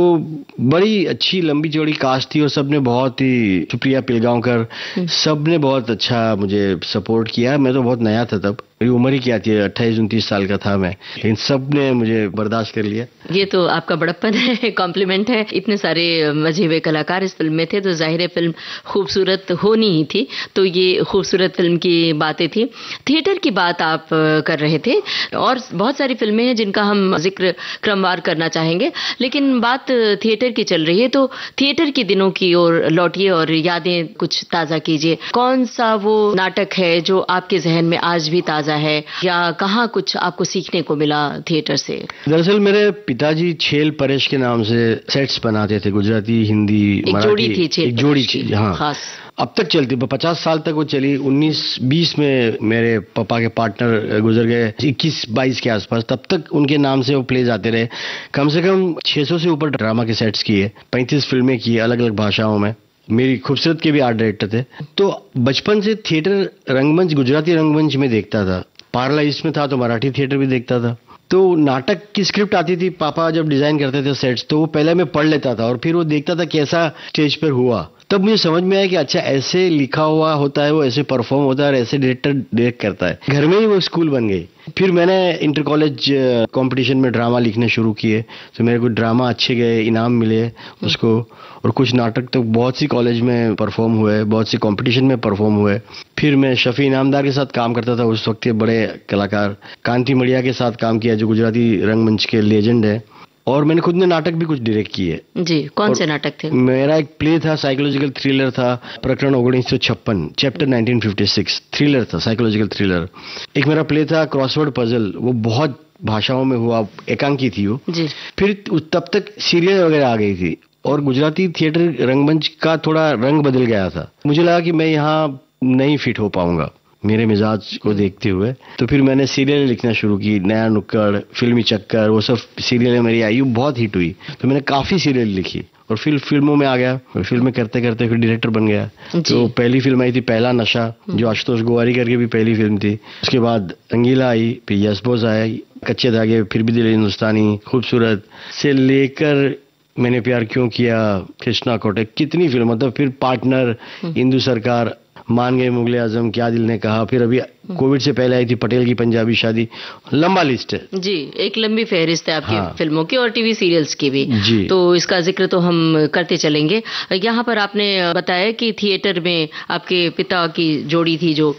बड़ी अच्छी लंबी चौड़ी कास्ट थी और सबने बहुत ही, सुप्रिया पिलगांवकर, सबने बहुत अच्छा मुझे सपोर्ट किया। मैं तो बहुत नया था तब, मेरी उम्र ही क्या थी, 28-29 साल का था मैं, लेकिन सबने मुझे बर्दाश्त कर लिया। ये तो आपका बड़प्पन है, कॉम्प्लीमेंट है। इतने सारे मजे हुए कलाकार इस फिल्म में थे, तो जाहिर है फिल्म खूबसूरत होनी ही थी। तो ये खूबसूरत फिल्म की बातें थी। थिएटर की बात आप कर रहे थे, और बहुत सारी फिल्में हैं जिनका हम जिक्र क्रमवार करना चाहेंगे, लेकिन बात थिएटर की चल रही है, तो थिएटर के दिनों की ओर लौटिए और यादें कुछ ताजा कीजिए। कौन सा वो नाटक है जो आपके जहन में आज भी ताजा है, या कहाँ कुछ आपको सीखने को मिला थिएटर से? दरअसल मेरे पिताजी छेल परेश के नाम से सेट्स बनाते थे, गुजराती, हिंदी, मराठी, जोड़ी थी, एक जोड़ी थी, हाँ, खास अब तक चलती, 50 साल तक वो चली। 1920 में मेरे पापा के पार्टनर गुजर गए, 21-22 के आसपास, तब तक उनके नाम से वो प्लेज आते रहे। कम से कम 600 से ऊपर ड्रामा के सेट्स किए, 35 फिल्में की अलग अलग भाषाओं में। मेरी खूबसूरत के भी आर्ट डायरेक्टर थे। तो बचपन से थिएटर, रंगमंच, गुजराती रंगमंच में देखता था। पार्ला ईस्ट में था तो मराठी थिएटर भी देखता था। तो नाटक की स्क्रिप्ट आती थी, पापा जब डिजाइन करते थे सेट्स, तो वो पहले मैं पढ़ लेता था और फिर वो देखता था कैसा स्टेज पर हुआ। तब मुझे समझ में आया कि अच्छा, ऐसे लिखा हुआ होता है, वो ऐसे परफॉर्म होता है और ऐसे डायरेक्टर डायरेक्ट करता है। घर में ही वो स्कूल बन गई। फिर मैंने इंटर कॉलेज कंपटीशन में ड्रामा लिखने शुरू किए, तो मेरे को ड्रामा अच्छे गए, इनाम मिले उसको, और कुछ नाटक तो बहुत सी कॉलेज में परफॉर्म हुए, बहुत सी कंपटीशन में परफॉर्म हुए। फिर मैं शफी इनामदार के साथ काम करता था, उस वक्त के बड़े कलाकार। कांति मड़िया के साथ काम किया, जो गुजराती रंगमंच के लेजेंड है। और मैंने खुद ने नाटक भी कुछ डायरेक्ट किए जी। कौन से नाटक थे? मेरा एक प्ले था, साइकोलॉजिकल थ्रिलर था, प्रकरण 1956, चैप्टर 1956, थ्रिलर था, साइकोलॉजिकल थ्रिलर। एक मेरा प्ले था क्रॉसवर्ड पजल, वो बहुत भाषाओं में हुआ, एकांकी थी वो जी। फिर तब तक सीरियल वगैरह आ गई थी, और गुजराती थिएटर रंगमंच का थोड़ा रंग बदल गया था। मुझे लगा कि मैं यहाँ नहीं फिट हो पाऊंगा मेरे मिजाज को देखते हुए, तो फिर मैंने सीरियल लिखना शुरू की। नया नुक्कड़, फिल्मी चक्कर, वो सब सीरियल मेरी आई, बहुत हिट हुई। तो मैंने काफी सीरियल लिखी और फिर फिल्मों में आ गया। फिल्में करते करते फिर डायरेक्टर बन गया। तो पहली फिल्म आई थी पहला नशा, जो आशुतोष गोवारी करके भी पहली फिल्म थी। उसके बाद रंगीला आई, फिर यस बॉस आया, कच्चे धागे, फिर भी दिल हिंदुस्तानी, खूबसूरत से लेकर मैंने प्यार क्यों किया, कृष्णा कोटे, कितनी फिल्म, मतलब फिर पार्टनर, इंदु सरकार, मान गए मुगले आजम, क्या दिल ने कहा, फिर अभी कोविड से पहले आई थी पटेल की पंजाबी शादी। लंबा लिस्ट है जी, एक लंबी फहरिस्त है आपकी फिल्मों की और टीवी सीरियल्स की भी जी। तो इसका जिक्र तो हम करते चलेंगे। यहाँ पर आपने बताया कि थिएटर में आपके पिता की जोड़ी थी, जो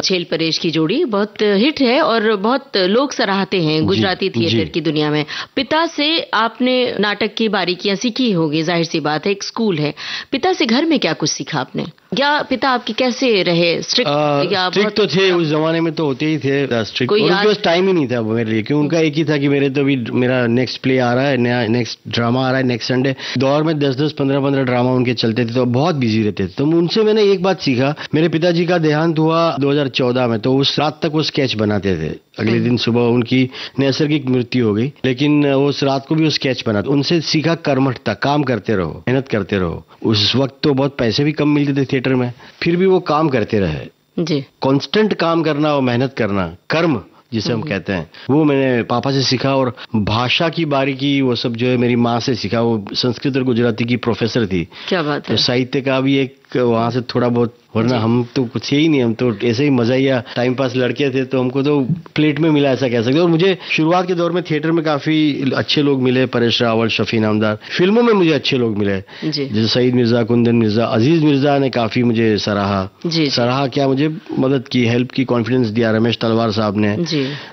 छेल परेश की जोड़ी, बहुत हिट है और बहुत लोग सराहते हैं गुजराती थिएटर की दुनिया में। पिता से आपने नाटक की बारीकियां सीखी होगी, जाहिर सी बात है, एक स्कूल है। पिता से घर में क्या कुछ सीखा आपने, या पिता आपके कैसे रहे? स्ट्रिक्ट या स्ट्रिक्ट तो थे उस उस जमाने में तो होते ही थे स्ट्रिक्ट, कोई उनके पास टाइम ही नहीं था मेरे लिए, क्योंकि उनका एक ही था कि मेरे तो अभी मेरा नेक्स्ट प्ले आ रहा है, नया नेक्स्ट ड्रामा आ रहा है नेक्स्ट संडे। दौर में 10-10, 15-15 ड्रामा उनके चलते थे, तो बहुत बिजी रहते थे। तो उनसे मैंने एक बात सीखा, मेरे पिताजी का देहांत हुआ 2014 में, तो उस रात तक वो स्केच बनाते थे। अगले दिन सुबह उनकी नैसर्गिक मृत्यु हो गई, लेकिन उस रात को भी वो स्केच बनाते। उनसे सीखा कर्मठता, काम करते रहो, मेहनत करते रहो। उस वक्त तो बहुत पैसे भी कम मिलते थे थिएटर में, फिर भी वो काम करते रहे जी। कांस्टेंट काम करना और मेहनत करना, कर्म जिसे हम कहते हैं, वो मैंने पापा से सीखा। और भाषा की बारीकी वो सब जो है मेरी माँ से सीखा। वो संस्कृत और गुजराती की प्रोफेसर थी। क्या बात है। तो साहित्य का भी एक वहाँ से थोड़ा बहुत, वरना हम तो कुछ ही नहीं, हम तो ऐसे ही मजाइया टाइम पास लड़के थे, तो हमको तो प्लेट में मिला ऐसा कह सकते। और मुझे शुरुआत के दौर में थिएटर में काफी अच्छे लोग मिले, परेश रावल, शफी नामदार। फिल्मों में मुझे अच्छे लोग मिले, जैसे सईद मिर्जा, कुंदन मिर्जा, अजीज मिर्जा ने काफी मुझे सराहा क्या मुझे मदद की, हेल्प की, कॉन्फिडेंस दिया। रमेश तलवार साहब ने,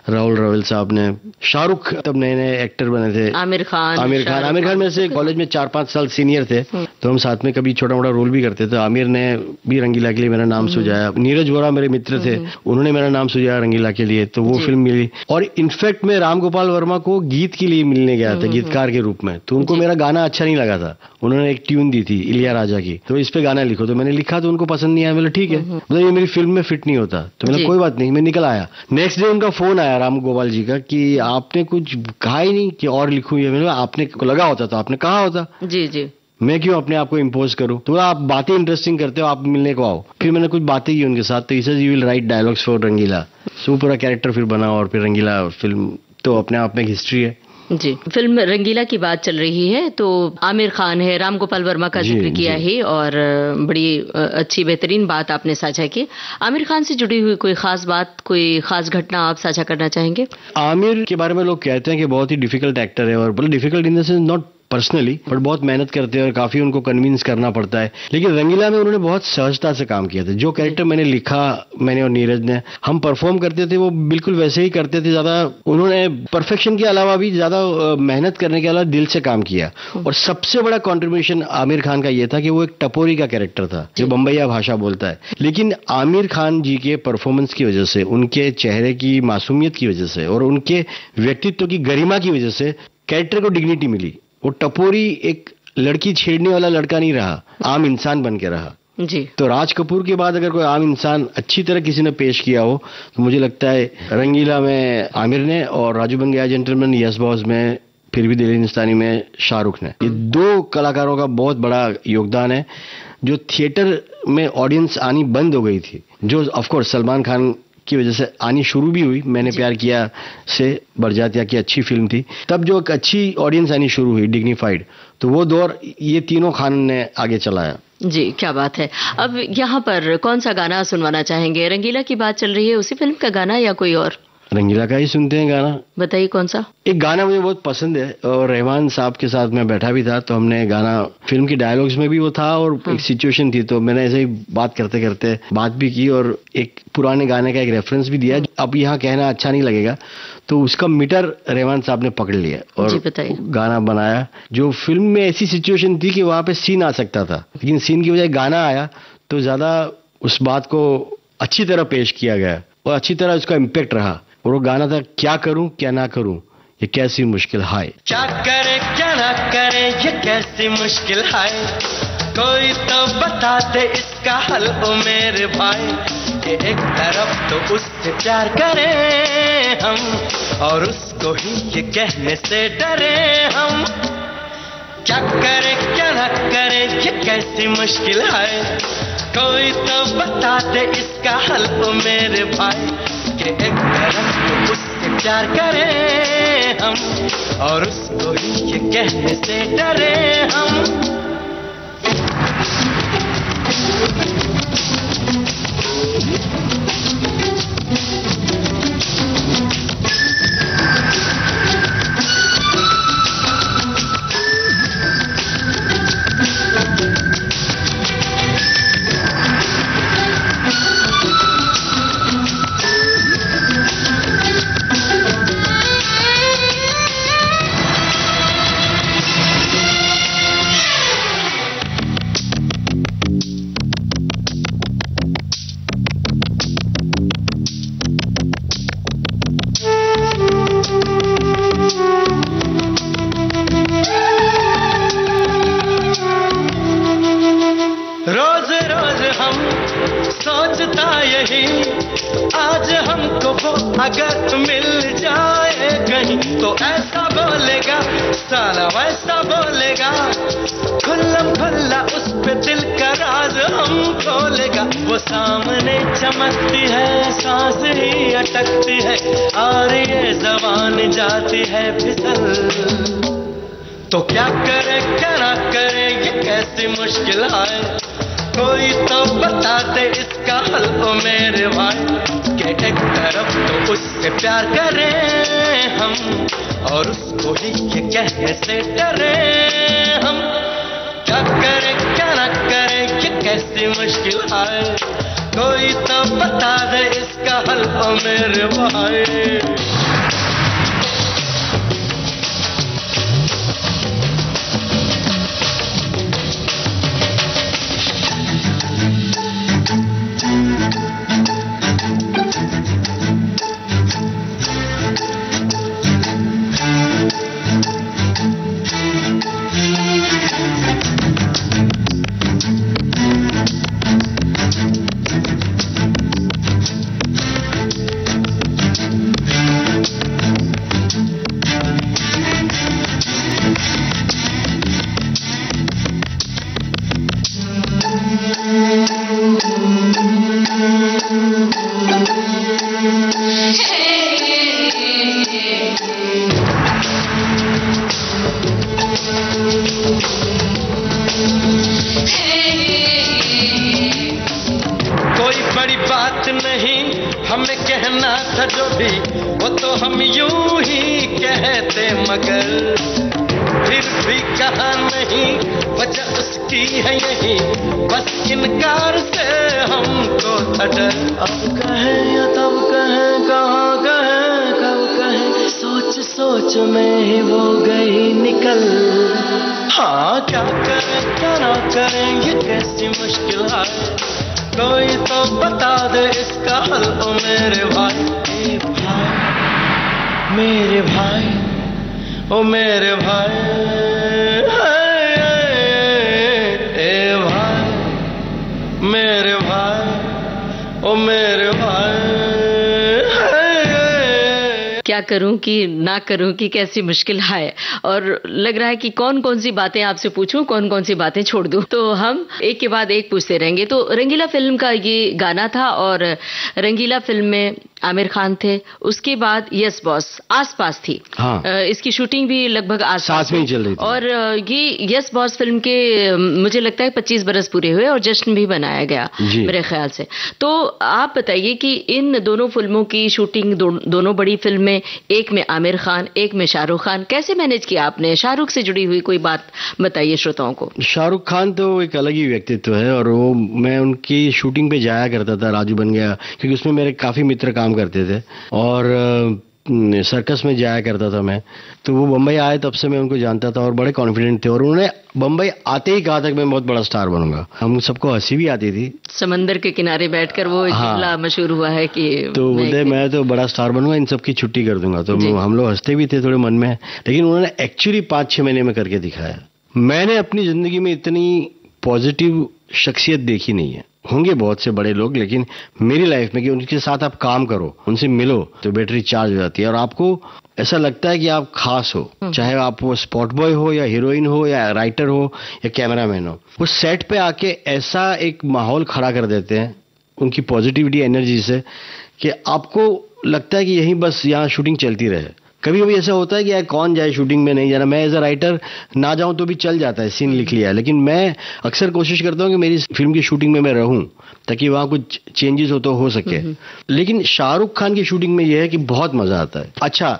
राहुल रवेल साहब ने, शाहरुख तब नए नए एक्टर बने थे, आमिर खान मेरे से कॉलेज में 4-5 साल सीनियर थे, तो हम साथ में कभी छोटा मोटा रोल भी करते थे। आमिर ने भी रंगीला के लिए मेरा नाम सुझाया। नीरज वोरा मेरे मित्र थे, उन्होंने मेरा नाम सुझाया रंगीला के लिए, तो वो फिल्म मिली। और इनफैक्ट मैं राम गोपाल वर्मा को गीत के लिए मिलने गया था, गीतकार के रूप में। तो उनको मेरा गाना अच्छा नहीं लगा था, उन्होंने एक ट्यून दी थी इलिया राजा की, तो इस पे गाना लिखो। तो मैंने लिखा, तो उनको पसंद नहीं आया। बोला ठीक है, मतलब ये मेरी फिल्म में फिट नहीं होता। तो मैंने कोई बात नहीं, मैं निकल आया। नेक्स्ट डे उनका फोन आया राम गोपाल जी का कि आपने कुछ कहा ही नहीं कि और लिखूं ये। मैंने आपने लगा होता तो आपने कहा होता। जी मैं क्यों अपने आप को इम्पोज करूं। तो आप बातें इंटरेस्टिंग करते हो, आप मिलने को आओ। फिर मैंने कुछ बातें की उनके साथ, तो इसे you will write dialogues for Rangeela. So पूरा कैरेक्टर फिर बना, और फिर रंगीला फिल्म तो अपने आप में एक हिस्ट्री है। जी। फिल्म रंगीला की बात चल रही है, तो आमिर खान है, राम गोपाल वर्मा का जिक्र किया है, और बड़ी अच्छी बेहतरीन बात आपने साझा की। आमिर खान से जुड़ी हुई कोई खास बात, कोई खास घटना आप साझा करना चाहेंगे? आमिर के बारे में लोग कहते हैं कि बहुत ही डिफिकल्ट एक्टर है, और मतलब difficult in the sense not personally, but बहुत मेहनत करते हैं और काफी उनको कन्विंस करना पड़ता है। लेकिन रंगीला में उन्होंने बहुत सहजता से काम किया था। जो कैरेक्टर मैंने लिखा, मैंने और नीरज ने, हम परफॉर्म करते थे, वो बिल्कुल वैसे ही करते थे। ज्यादा उन्होंने परफेक्शन के अलावा भी ज्यादा मेहनत करने के अलावा दिल से काम किया। और सबसे बड़ा कॉन्ट्रीब्यूशन आमिर खान का ये था कि वो एक टपोरी का कैरेक्टर था जो बम्बईया भाषा बोलता है। लेकिन आमिर खान जी के परफॉर्मेंस की वजह से, उनके चेहरे की मासूमियत की वजह से और उनके व्यक्तित्व की गरिमा की वजह से कैरेक्टर को डिग्निटी मिली। वो टपोरी एक लड़की छेड़ने वाला लड़का नहीं रहा, आम इंसान बन के रहा। जी। तो राज कपूर के बाद अगर कोई आम इंसान अच्छी तरह किसी ने पेश किया हो, तो मुझे लगता है रंगीला में आमिर ने, और राजू बन गया जेंटलमैन, यस बॉस में, फिर भी दिल हिंदुस्तानी में शाहरुख ने। ये दो कलाकारों का बहुत बड़ा योगदान है। जो थिएटर में ऑडियंस आनी बंद हो गई थी, जो ऑफकोर्स सलमान खान की वजह से आनी शुरू भी हुई, मैंने प्यार किया से बरजातिया की अच्छी फिल्म थी, तब जो एक अच्छी ऑडियंस आनी शुरू हुई, डिग्निफाइड, तो वो दौर ये तीनों खान ने आगे चलाया। जी, क्या बात है। अब यहाँ पर कौन सा गाना सुनवाना चाहेंगे? रंगीला की बात चल रही है, उसी फिल्म का गाना या कोई और? रंगीला का ही सुनते हैं गाना। बताइए कौन सा? एक गाना मुझे बहुत पसंद है, और रहमान साहब के साथ मैं बैठा भी था, तो हमने गाना, फिल्म की डायलॉग्स में भी वो था, और एक सिचुएशन थी, तो मैंने ऐसे ही बात करते करते बात भी की, और एक पुराने गाने का एक रेफरेंस भी दिया। अब यहाँ कहना अच्छा नहीं लगेगा, तो उसका मीटर रहमान साहब ने पकड़ लिया और गाना बनाया। जो फिल्म में ऐसी सिचुएशन थी कि वहां पे सीन आ सकता था, लेकिन सीन की बजाय गाना आया, तो ज्यादा उस बात को अच्छी तरह पेश किया गया और अच्छी तरह उसका इम्पैक्ट रहा। और वो गाना था, क्या करूं क्या ना करूं, ये कैसी मुश्किल है। क्या करे क्या ना करे, ये कैसी मुश्किल है, कोई तो बता दे इसका हल ओ मेरे भाई। कि एक तरफ तो उससे प्यार करें हम, और उसको ही ये कहने से डरे हम। क्या करे क्या ना करे, ये कैसी मुश्किल है, कोई तो बता दे इसका हल ओ मेरे भाई। कि एक तरफ तो उससे प्यार करें हम, और उसको ही ये कहने से डरे हम। बोलेगा वो सामने चमकती है, सांस ही अटकती है और ये ज़बान जाती है फिसल। तो क्या करे क्या ना करे ये कैसी मुश्किल आए, कोई तो बता दे इसका हल ओ मेरे भाई। कि एक तरफ तो उससे प्यार करें हम और उसको ही ये कहने से डरे हम। क्या करे क्या ना करे ये कैसी मुश्किल आए, कोई तो बता दे इसका हल ओ मेरे भाई। हमें कहना था जो भी वो तो हम यूं ही कहते, मगर फिर भी कहा नहीं, वजह उसकी है यही, बस इनकार से हमको था डर। अब कहे या तब कहे, कहाँ कहे कब कहे, सोच सोच में ही वो गई निकल। हाँ क्या करें क्या ना करें ये कैसी मुश्किल है, कोई तो बता दे इसका हल ओ मेरे भाई। ए भाई मेरे भाई ओ मेरे भाई, ए भाई मेरे भाई ओ मेरे भाई। क्या करूं कि ना करूं कि कैसी मुश्किल है, और लग रहा है कि कौन कौन सी बातें आपसे पूछूं, कौन कौन सी बातें छोड़ दूं। तो हम एक के बाद एक पूछते रहेंगे। तो रंगीला फिल्म का ये गाना था और रंगीला फिल्म में आमिर खान थे, उसके बाद यस बॉस आसपास थी। हाँ। इसकी शूटिंग भी लगभग आसपास में ही चल रही थी। और ये यस बॉस फिल्म के मुझे लगता है 25 बरस पूरे हुए और जश्न भी बनाया गया मेरे ख्याल से। तो आप बताइए कि इन दोनों फिल्मों की शूटिंग, दोनों बड़ी फिल्में, एक में आमिर खान एक में शाहरुख खान, कैसे मैनेज किया आपने? शाहरुख से जुड़ी हुई कोई बात बताइए श्रोताओं को। शाहरुख खान तो एक अलग ही व्यक्तित्व है और वो मैं उनकी शूटिंग पे जाया करता था, राजू बन गया, क्योंकि उसमें मेरे काफी मित्र काम करते थे और सर्कस में जाया करता था मैं। तो वो बम्बई आए तब से मैं उनको जानता था और बड़े कॉन्फिडेंट थे और उन्होंने बम्बई आते ही कहा था कि मैं बहुत बड़ा स्टार बनूंगा। हम सबको हंसी भी आती थी, समंदर के किनारे बैठकर वो जुमला मशहूर हुआ है कि तो बोलते मैं तो बड़ा स्टार बनूंगा, इन सबकी छुट्टी कर दूंगा। तो हम लोग हंसते भी थे थोड़े मन में, लेकिन उन्होंने एक्चुअली 5-6 महीने में करके दिखाया। मैंने अपनी जिंदगी में इतनी पॉजिटिव शख्सियत देखी नहीं है। होंगे बहुत से बड़े लोग, लेकिन मेरी लाइफ में कि उनके साथ आप काम करो, उनसे मिलो तो बैटरी चार्ज हो जाती है और आपको ऐसा लगता है कि आप खास हो, चाहे आप वो स्पॉट बॉय हो या हीरोइन हो या राइटर हो या कैमरामैन हो। वो सेट पे आके ऐसा एक माहौल खड़ा कर देते हैं उनकी पॉजिटिविटी एनर्जी से कि आपको लगता है कि यहीं बस यहाँ शूटिंग चलती रहे। कभी कभी ऐसा होता है कि यार कौन जाए शूटिंग में, नहीं जाना। मैं एज अ राइटर ना जाऊं तो भी चल जाता है, सीन लिख लिया है, लेकिन मैं अक्सर कोशिश करता हूं कि मेरी फिल्म की शूटिंग में मैं रहूं ताकि वहां कुछ चेंजेस हो तो हो सके। लेकिन शाहरुख खान की शूटिंग में यह है कि बहुत मजा आता है। अच्छा,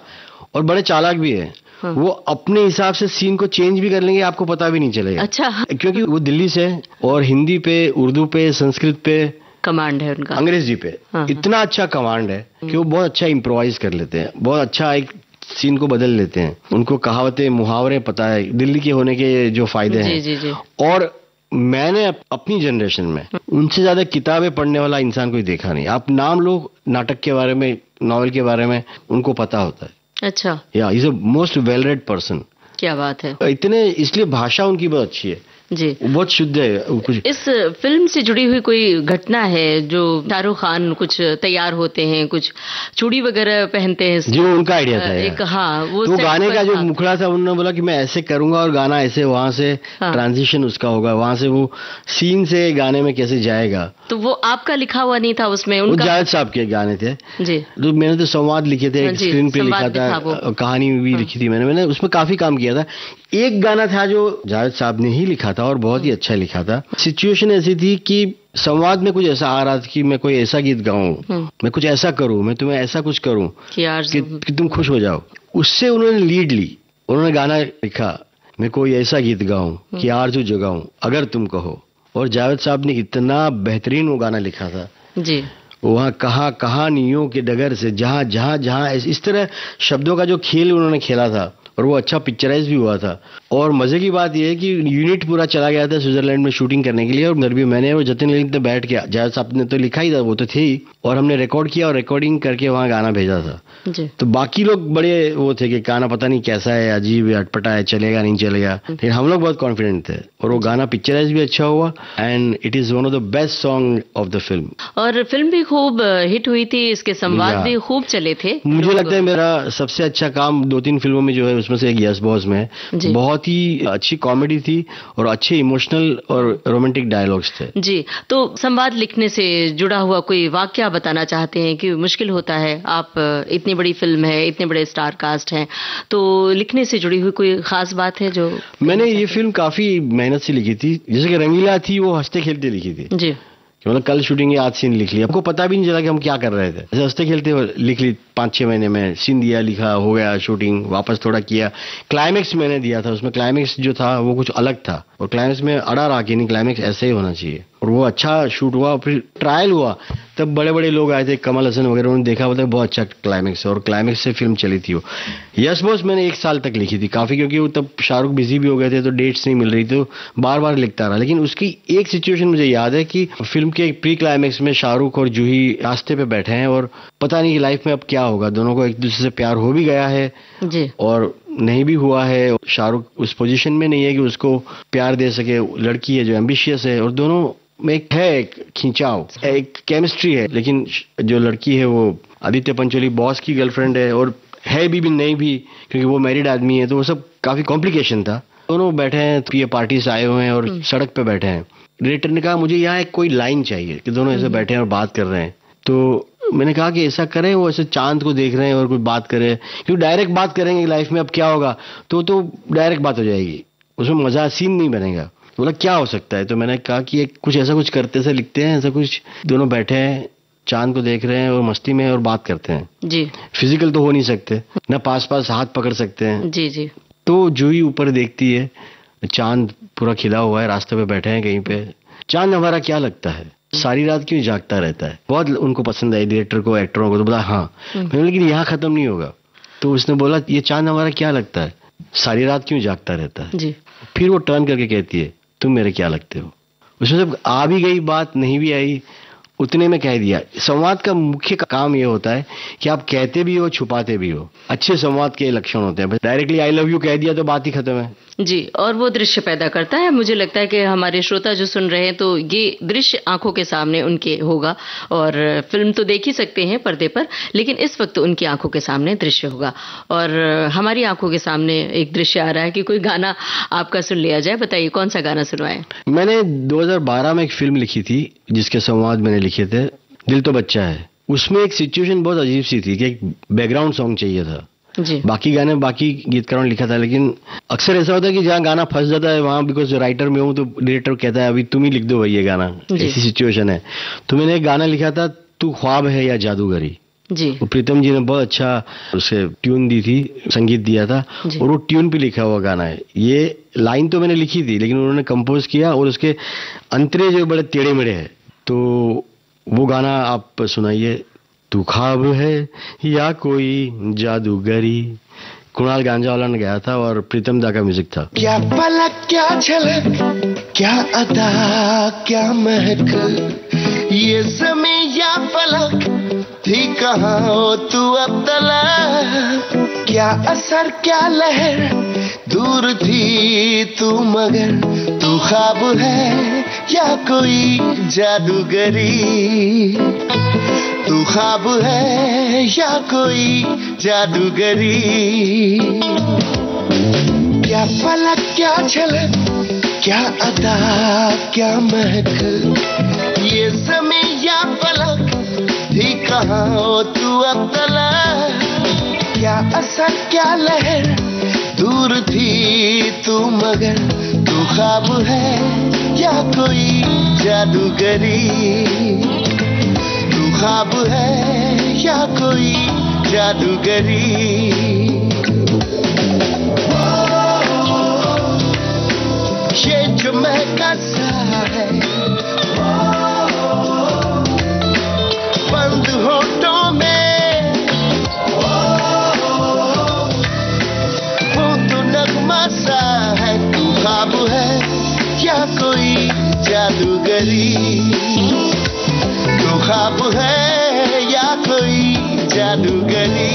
और बड़े चालाक भी है। वो अपने हिसाब से सीन को चेंज भी कर लेंगे, आपको पता भी नहीं चलेगा। अच्छा। क्योंकि वो दिल्ली से और हिंदी पे, उर्दू पे, संस्कृत पे कमांड है उनका, अंग्रेजी पे इतना अच्छा कमांड है कि वो बहुत अच्छा इम्प्रोवाइज कर लेते हैं, बहुत अच्छा एक सीन को बदल लेते हैं। उनको कहावतें, मुहावरे पता है, दिल्ली के होने के जो फायदे हैं। जी। और मैंने अपनी जनरेशन में उनसे ज्यादा किताबें पढ़ने वाला इंसान कोई देखा नहीं। आप नाम लो नाटक के बारे में, नॉवेल के बारे में, उनको पता होता है। अच्छा। या is a most well read person. क्या बात है। इतने, इसलिए भाषा उनकी बहुत अच्छी है। जी, बहुत शुद्ध है कुछ। इस फिल्म से जुड़ी हुई कोई घटना है जो शाहरुख खान कुछ तैयार होते हैं, कुछ चूड़ी वगैरह पहनते हैं? जी, वो उनका आइडिया था एक, हाँ, वो गाने का जो मुखड़ा था, उन्होंने बोला कि मैं ऐसे करूंगा और गाना ऐसे, वहां से ट्रांजिशन उसका होगा, वहां से वो सीन से गाने में कैसे जाएगा। तो वो आपका लिखा हुआ नहीं था उसमें? वो जावेद साहब के गाने थे जी। तो मैंने तो संवाद लिखे थे, स्क्रीन पे लिखा था, कहानी भी लिखी थी मैंने उसमें काफी काम किया था। एक गाना था जो जावेद साहब ने ही लिखा था और बहुत ही अच्छा लिखा था। सिचुएशन ऐसी थी कि संवाद में कुछ ऐसा आ रहा था कि मैं कोई ऐसा गीत गाऊं, मैं कुछ ऐसा करूं, मैं तुम्हें ऐसा कुछ करूं कि तुम खुश हो जाओ। उससे उन्होंने लीड ली, उन्होंने गाना लिखा, मैं कोई ऐसा गीत गाऊं कि आरज़ू जगाऊं अगर तुम कहो। और जावेद साहब ने इतना बेहतरीन वो गाना लिखा था जी। वहाँ कहानियों के डगर से जहाँ जहाँ जहाँ इस तरह शब्दों का जो खेल उन्होंने खेला था और वो अच्छा पिक्चराइज भी हुआ था। और मजे की बात यह है कि यूनिट पूरा चला गया था स्विट्जरलैंड में शूटिंग करने के लिए, और भी मैंने और जतिन ललित ने बैठ के, जावेद साहब ने तो लिखा ही था, वो तो थे ही, और हमने रिकॉर्ड किया और रिकॉर्डिंग करके वहाँ गाना भेजा था जी। तो बाकी लोग बड़े वो थे कि गाना पता नहीं कैसा है, अजीब है, अटपटा है, चलेगा नहीं चलेगा, लेकिन हम लोग बहुत कॉन्फिडेंट थे और वो गाना पिक्चराइज भी अच्छा हुआ and it is one of the best song of the film. और फिल्म भी खूब हिट हुई थी, इसके संवाद भी खूब चले थे। मुझे लगता है मेरा सबसे अच्छा काम 2-3 फिल्मों में जो है उसमें से एक यस बॉस में, बहुत ही अच्छी कॉमेडी थी और अच्छे इमोशनल और रोमांटिक डायलॉग्स थे जी। तो संवाद लिखने से जुड़ा हुआ कोई वाकया बताना चाहते हैं कि मुश्किल होता है, आप इतनी बड़ी फिल्म है, इतने बड़े स्टार कास्ट हैं, तो लिखने से जुड़ी हुई कोई खास बात है जो? मैंने ये फिल्म काफी मेहनत से लिखी थी, जैसे कि रंगीला थी वो हंसते खेलते लिखी थी जी। मतलब कल शूटिंग है, आज सीन लिख लिया, हमको पता भी नहीं चला कि हम क्या कर रहे थे, ऐसे हंसते खेलते लिख ली। 5-6 महीने में सीन दिया, लिखा, हो गया, शूटिंग वापस थोड़ा किया। क्लाइमेक्स मैंने दिया था, उसमें क्लाइमेक्स जो था वो कुछ अलग था और क्लाइमेक्स में अड़ा रहा कि नहीं क्लाइमेक्स ऐसे ही होना चाहिए, और वो अच्छा शूट हुआ। फिर ट्रायल हुआ, तब बड़े बड़े लोग आए थे, कमल हसन वगैरह, उन्होंने देखा, बोलते बहुत अच्छा क्लाइमेक्स है, और क्लाइमेक्स से फिल्म चली थी वो। यस बॉस मैंने 1 साल तक लिखी थी काफी, क्योंकि वो तब शाहरुख बिजी भी हो गए थे तो डेट्स नहीं मिल रही, तो बार बार लिखता रहा। लेकिन उसकी एक सिचुएशन मुझे याद है कि फिल्म के प्री क्लाइमेक्स में शाहरुख और जूही रास्ते पे बैठे हैं और पता नहीं कि लाइफ में अब क्या होगा, दोनों को एक दूसरे से प्यार हो भी गया है जी। और नहीं भी हुआ है। शाहरुख उस पोजीशन में नहीं है कि उसको प्यार दे सके, लड़की है जो एम्बिशियस है, और दोनों में एक खिंचाव, एक केमिस्ट्री है। लेकिन जो लड़की है वो आदित्य पंचोली बॉस की गर्लफ्रेंड है, और है भी नहीं भी, क्योंकि वो मैरिड आदमी है, तो वो सब काफी कॉम्प्लिकेशन था। दोनों बैठे हैं, ये पार्टी से आए हुए हैं और सड़क पे बैठे हैं। डायरेक्टर ने कहा मुझे यहाँ एक कोई लाइन चाहिए कि दोनों ऐसे बैठे हैं और बात कर रहे हैं, तो मैंने कहा कि ऐसा करें, वो ऐसे चांद को देख रहे हैं और कोई बात करे, क्योंकि डायरेक्ट बात करेंगे लाइफ में अब क्या होगा, तो डायरेक्ट बात हो जाएगी, उसमें मजा सीन नहीं बनेगा। बोला क्या हो सकता है, तो मैंने कहा कि कुछ ऐसा कुछ करते से लिखते हैं, ऐसा कुछ दोनों बैठे हैं, चांद को देख रहे हैं और मस्ती में और बात करते हैं जी। फिजिकल तो हो नहीं सकते ना, पास हाथ पकड़ सकते हैं जी जी। तो जूही ऊपर देखती है, चांद पूरा खिला हुआ है, रास्ते पे बैठे हैं कहीं पे, चांद हमारा क्या लगता है, सारी रात क्यों जागता रहता है। बहुत उनको पसंद आई डायरेक्टर को, एक्टरों को, तो बोला हाँ। लेकिन यहाँ खत्म नहीं होगा, तो उसने बोला ये चांद हमारा क्या लगता है, सारी रात क्यों जागता रहता है जी। फिर वो टर्न करके कहती है तुम मेरे क्या लगते हो। उसमें जब आ भी गई बात, नहीं भी आई, उतने में कह दिया। संवाद का मुख्य काम ये होता है कि आप कहते भी हो, छुपाते भी हो। अच्छे संवाद के लक्षण होते हैं। डायरेक्टली आई लव यू कह दिया तो बात ही खत्म है जी। और वो दृश्य पैदा करता है। मुझे लगता है कि हमारे श्रोता जो सुन रहे हैं तो ये दृश्य आंखों के सामने उनके होगा, और फिल्म तो देख ही सकते हैं पर्दे पर, लेकिन इस वक्त उनकी आंखों के सामने दृश्य होगा। और हमारी आंखों के सामने एक दृश्य आ रहा है कि कोई गाना आपका सुन लिया जाए। बताइए कौन सा गाना सुनवाएं। मैंने 2012 में एक फिल्म लिखी थी जिसके संवाद मैंने लिखे थे, दिल तो बच्चा है। उसमें एक सिचुएशन बहुत अजीब सी थी कि एक बैकग्राउंड सॉन्ग चाहिए था जी। बाकी गाने बाकी गीतकारों ने लिखा था, लेकिन अक्सर ऐसा होता है कि जहाँ गाना फंस जाता है वहां, बिकॉज राइटर में हूँ तो डायरेक्टर कहता है अभी तुम ही लिख दो भाई ये गाना, ऐसी सिचुएशन है। तो मैंने एक गाना लिखा था, तू ख्वाब है या जादूगरी जी। प्रीतम जी ने बहुत अच्छा उसे ट्यून दी थी, संगीत दिया था, और वो ट्यून पे लिखा हुआ गाना है। ये लाइन तो मैंने लिखी थी लेकिन उन्होंने कंपोज किया, और उसके अंतरे जो बड़े टेढ़े मेढ़े हैं, तो वो गाना आप सुनाइए। तू ख्वाब है या कोई जादूगरी, कुणाल गांजावाला ने गाया था और प्रीतम दा का म्यूजिक था। क्या पलक क्या झलक, क्या अदा क्या महक, ये ज़मीं या फलक थी कहाँ हो तू अब तलक, क्या असर क्या लहर, दूर थी तू मगर तू तू ख्वाब है या कोई जादूगरी, तू ख्वाब है या कोई जादूगरी। क्या पलक क्या झलक क्या अदा क्या महक, ये ज़मीं या फलक थी कहाँ हो तू अब तलक। क्या असर क्या लहर दूर थी तू मगर, तू ख्वाब है या कोई जादूगरी, तू ख्वाब है या कोई जादूगरी। ये जो महका सा है बंद होठों में, वो तो नगमा सा है। तू ख्वाब है या कोई जादूगरी, तू ख्वाब है या कोई जादूगरी।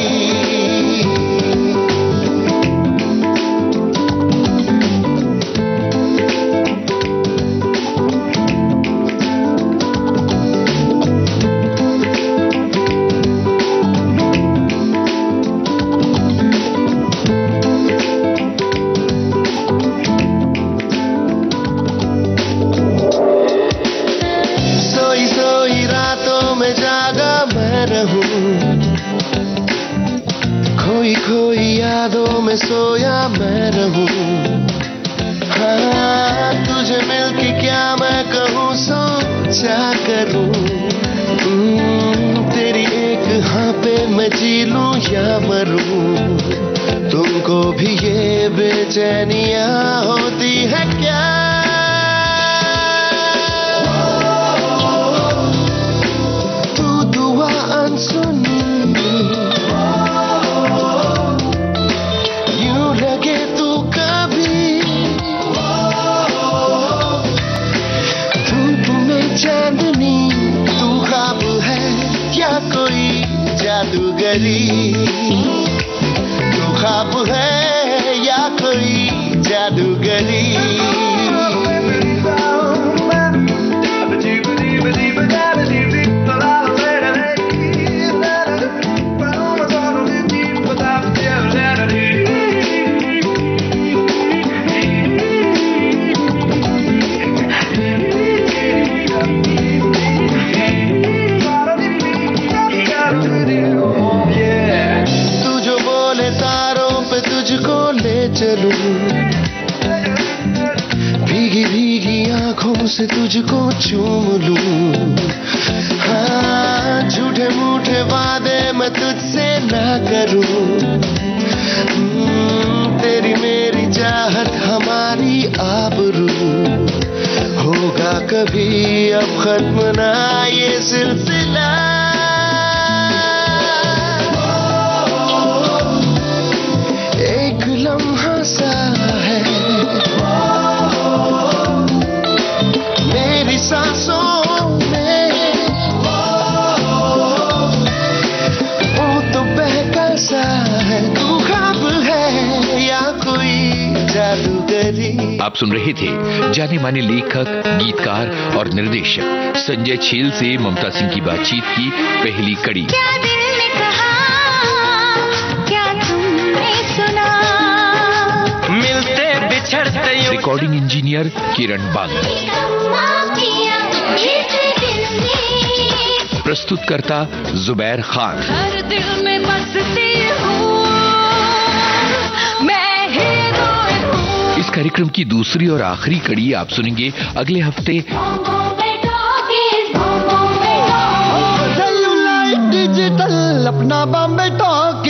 खोई खोई यादों में सोया मैं रहूं, हाँ तुझे मिलके क्या मैं कहूँ सोचा करूं। तेरी एक हाँ पे मैं जी लूं या मरूं, तुमको भी ये बेचैनियाँ होती है क्या। तू दुआ अनसुनी चांदनी, तू ख्वाब है या कोई जादूगरी, तू ख्वाब है या कोई जादूगरी। भीगी भीगी आंखों से तुझको चूम लूं, हाँ झूठे मूठे वादे मैं तुझसे ना करूं। तेरी मेरी चाहत हमारी आबरू, होगा कभी अब खत्म ना ये सिलसिला। एक लम्हा सा है मेरी सांसों में, वो तो बहका सा है। तू ख्वाब है या कोई जादूगरी। आप सुन रहे थे जाने माने लेखक, गीतकार और निर्देशक संजय छेल से ममता सिंह की बातचीत की पहली कड़ी। क्या दिल ने कहा, क्या तुमने सुना, मिलते बिछड़ते रिकॉर्डिंग इंजीनियर किरण बांग, प्रस्तुतकर्ता जुबैर खान। हर दिल में बसती हूँ मैं हीरोइन हूँ। इस कार्यक्रम की दूसरी और आखिरी कड़ी आप सुनेंगे अगले हफ्ते। डिजिटल अपना बॉम्बे टॉक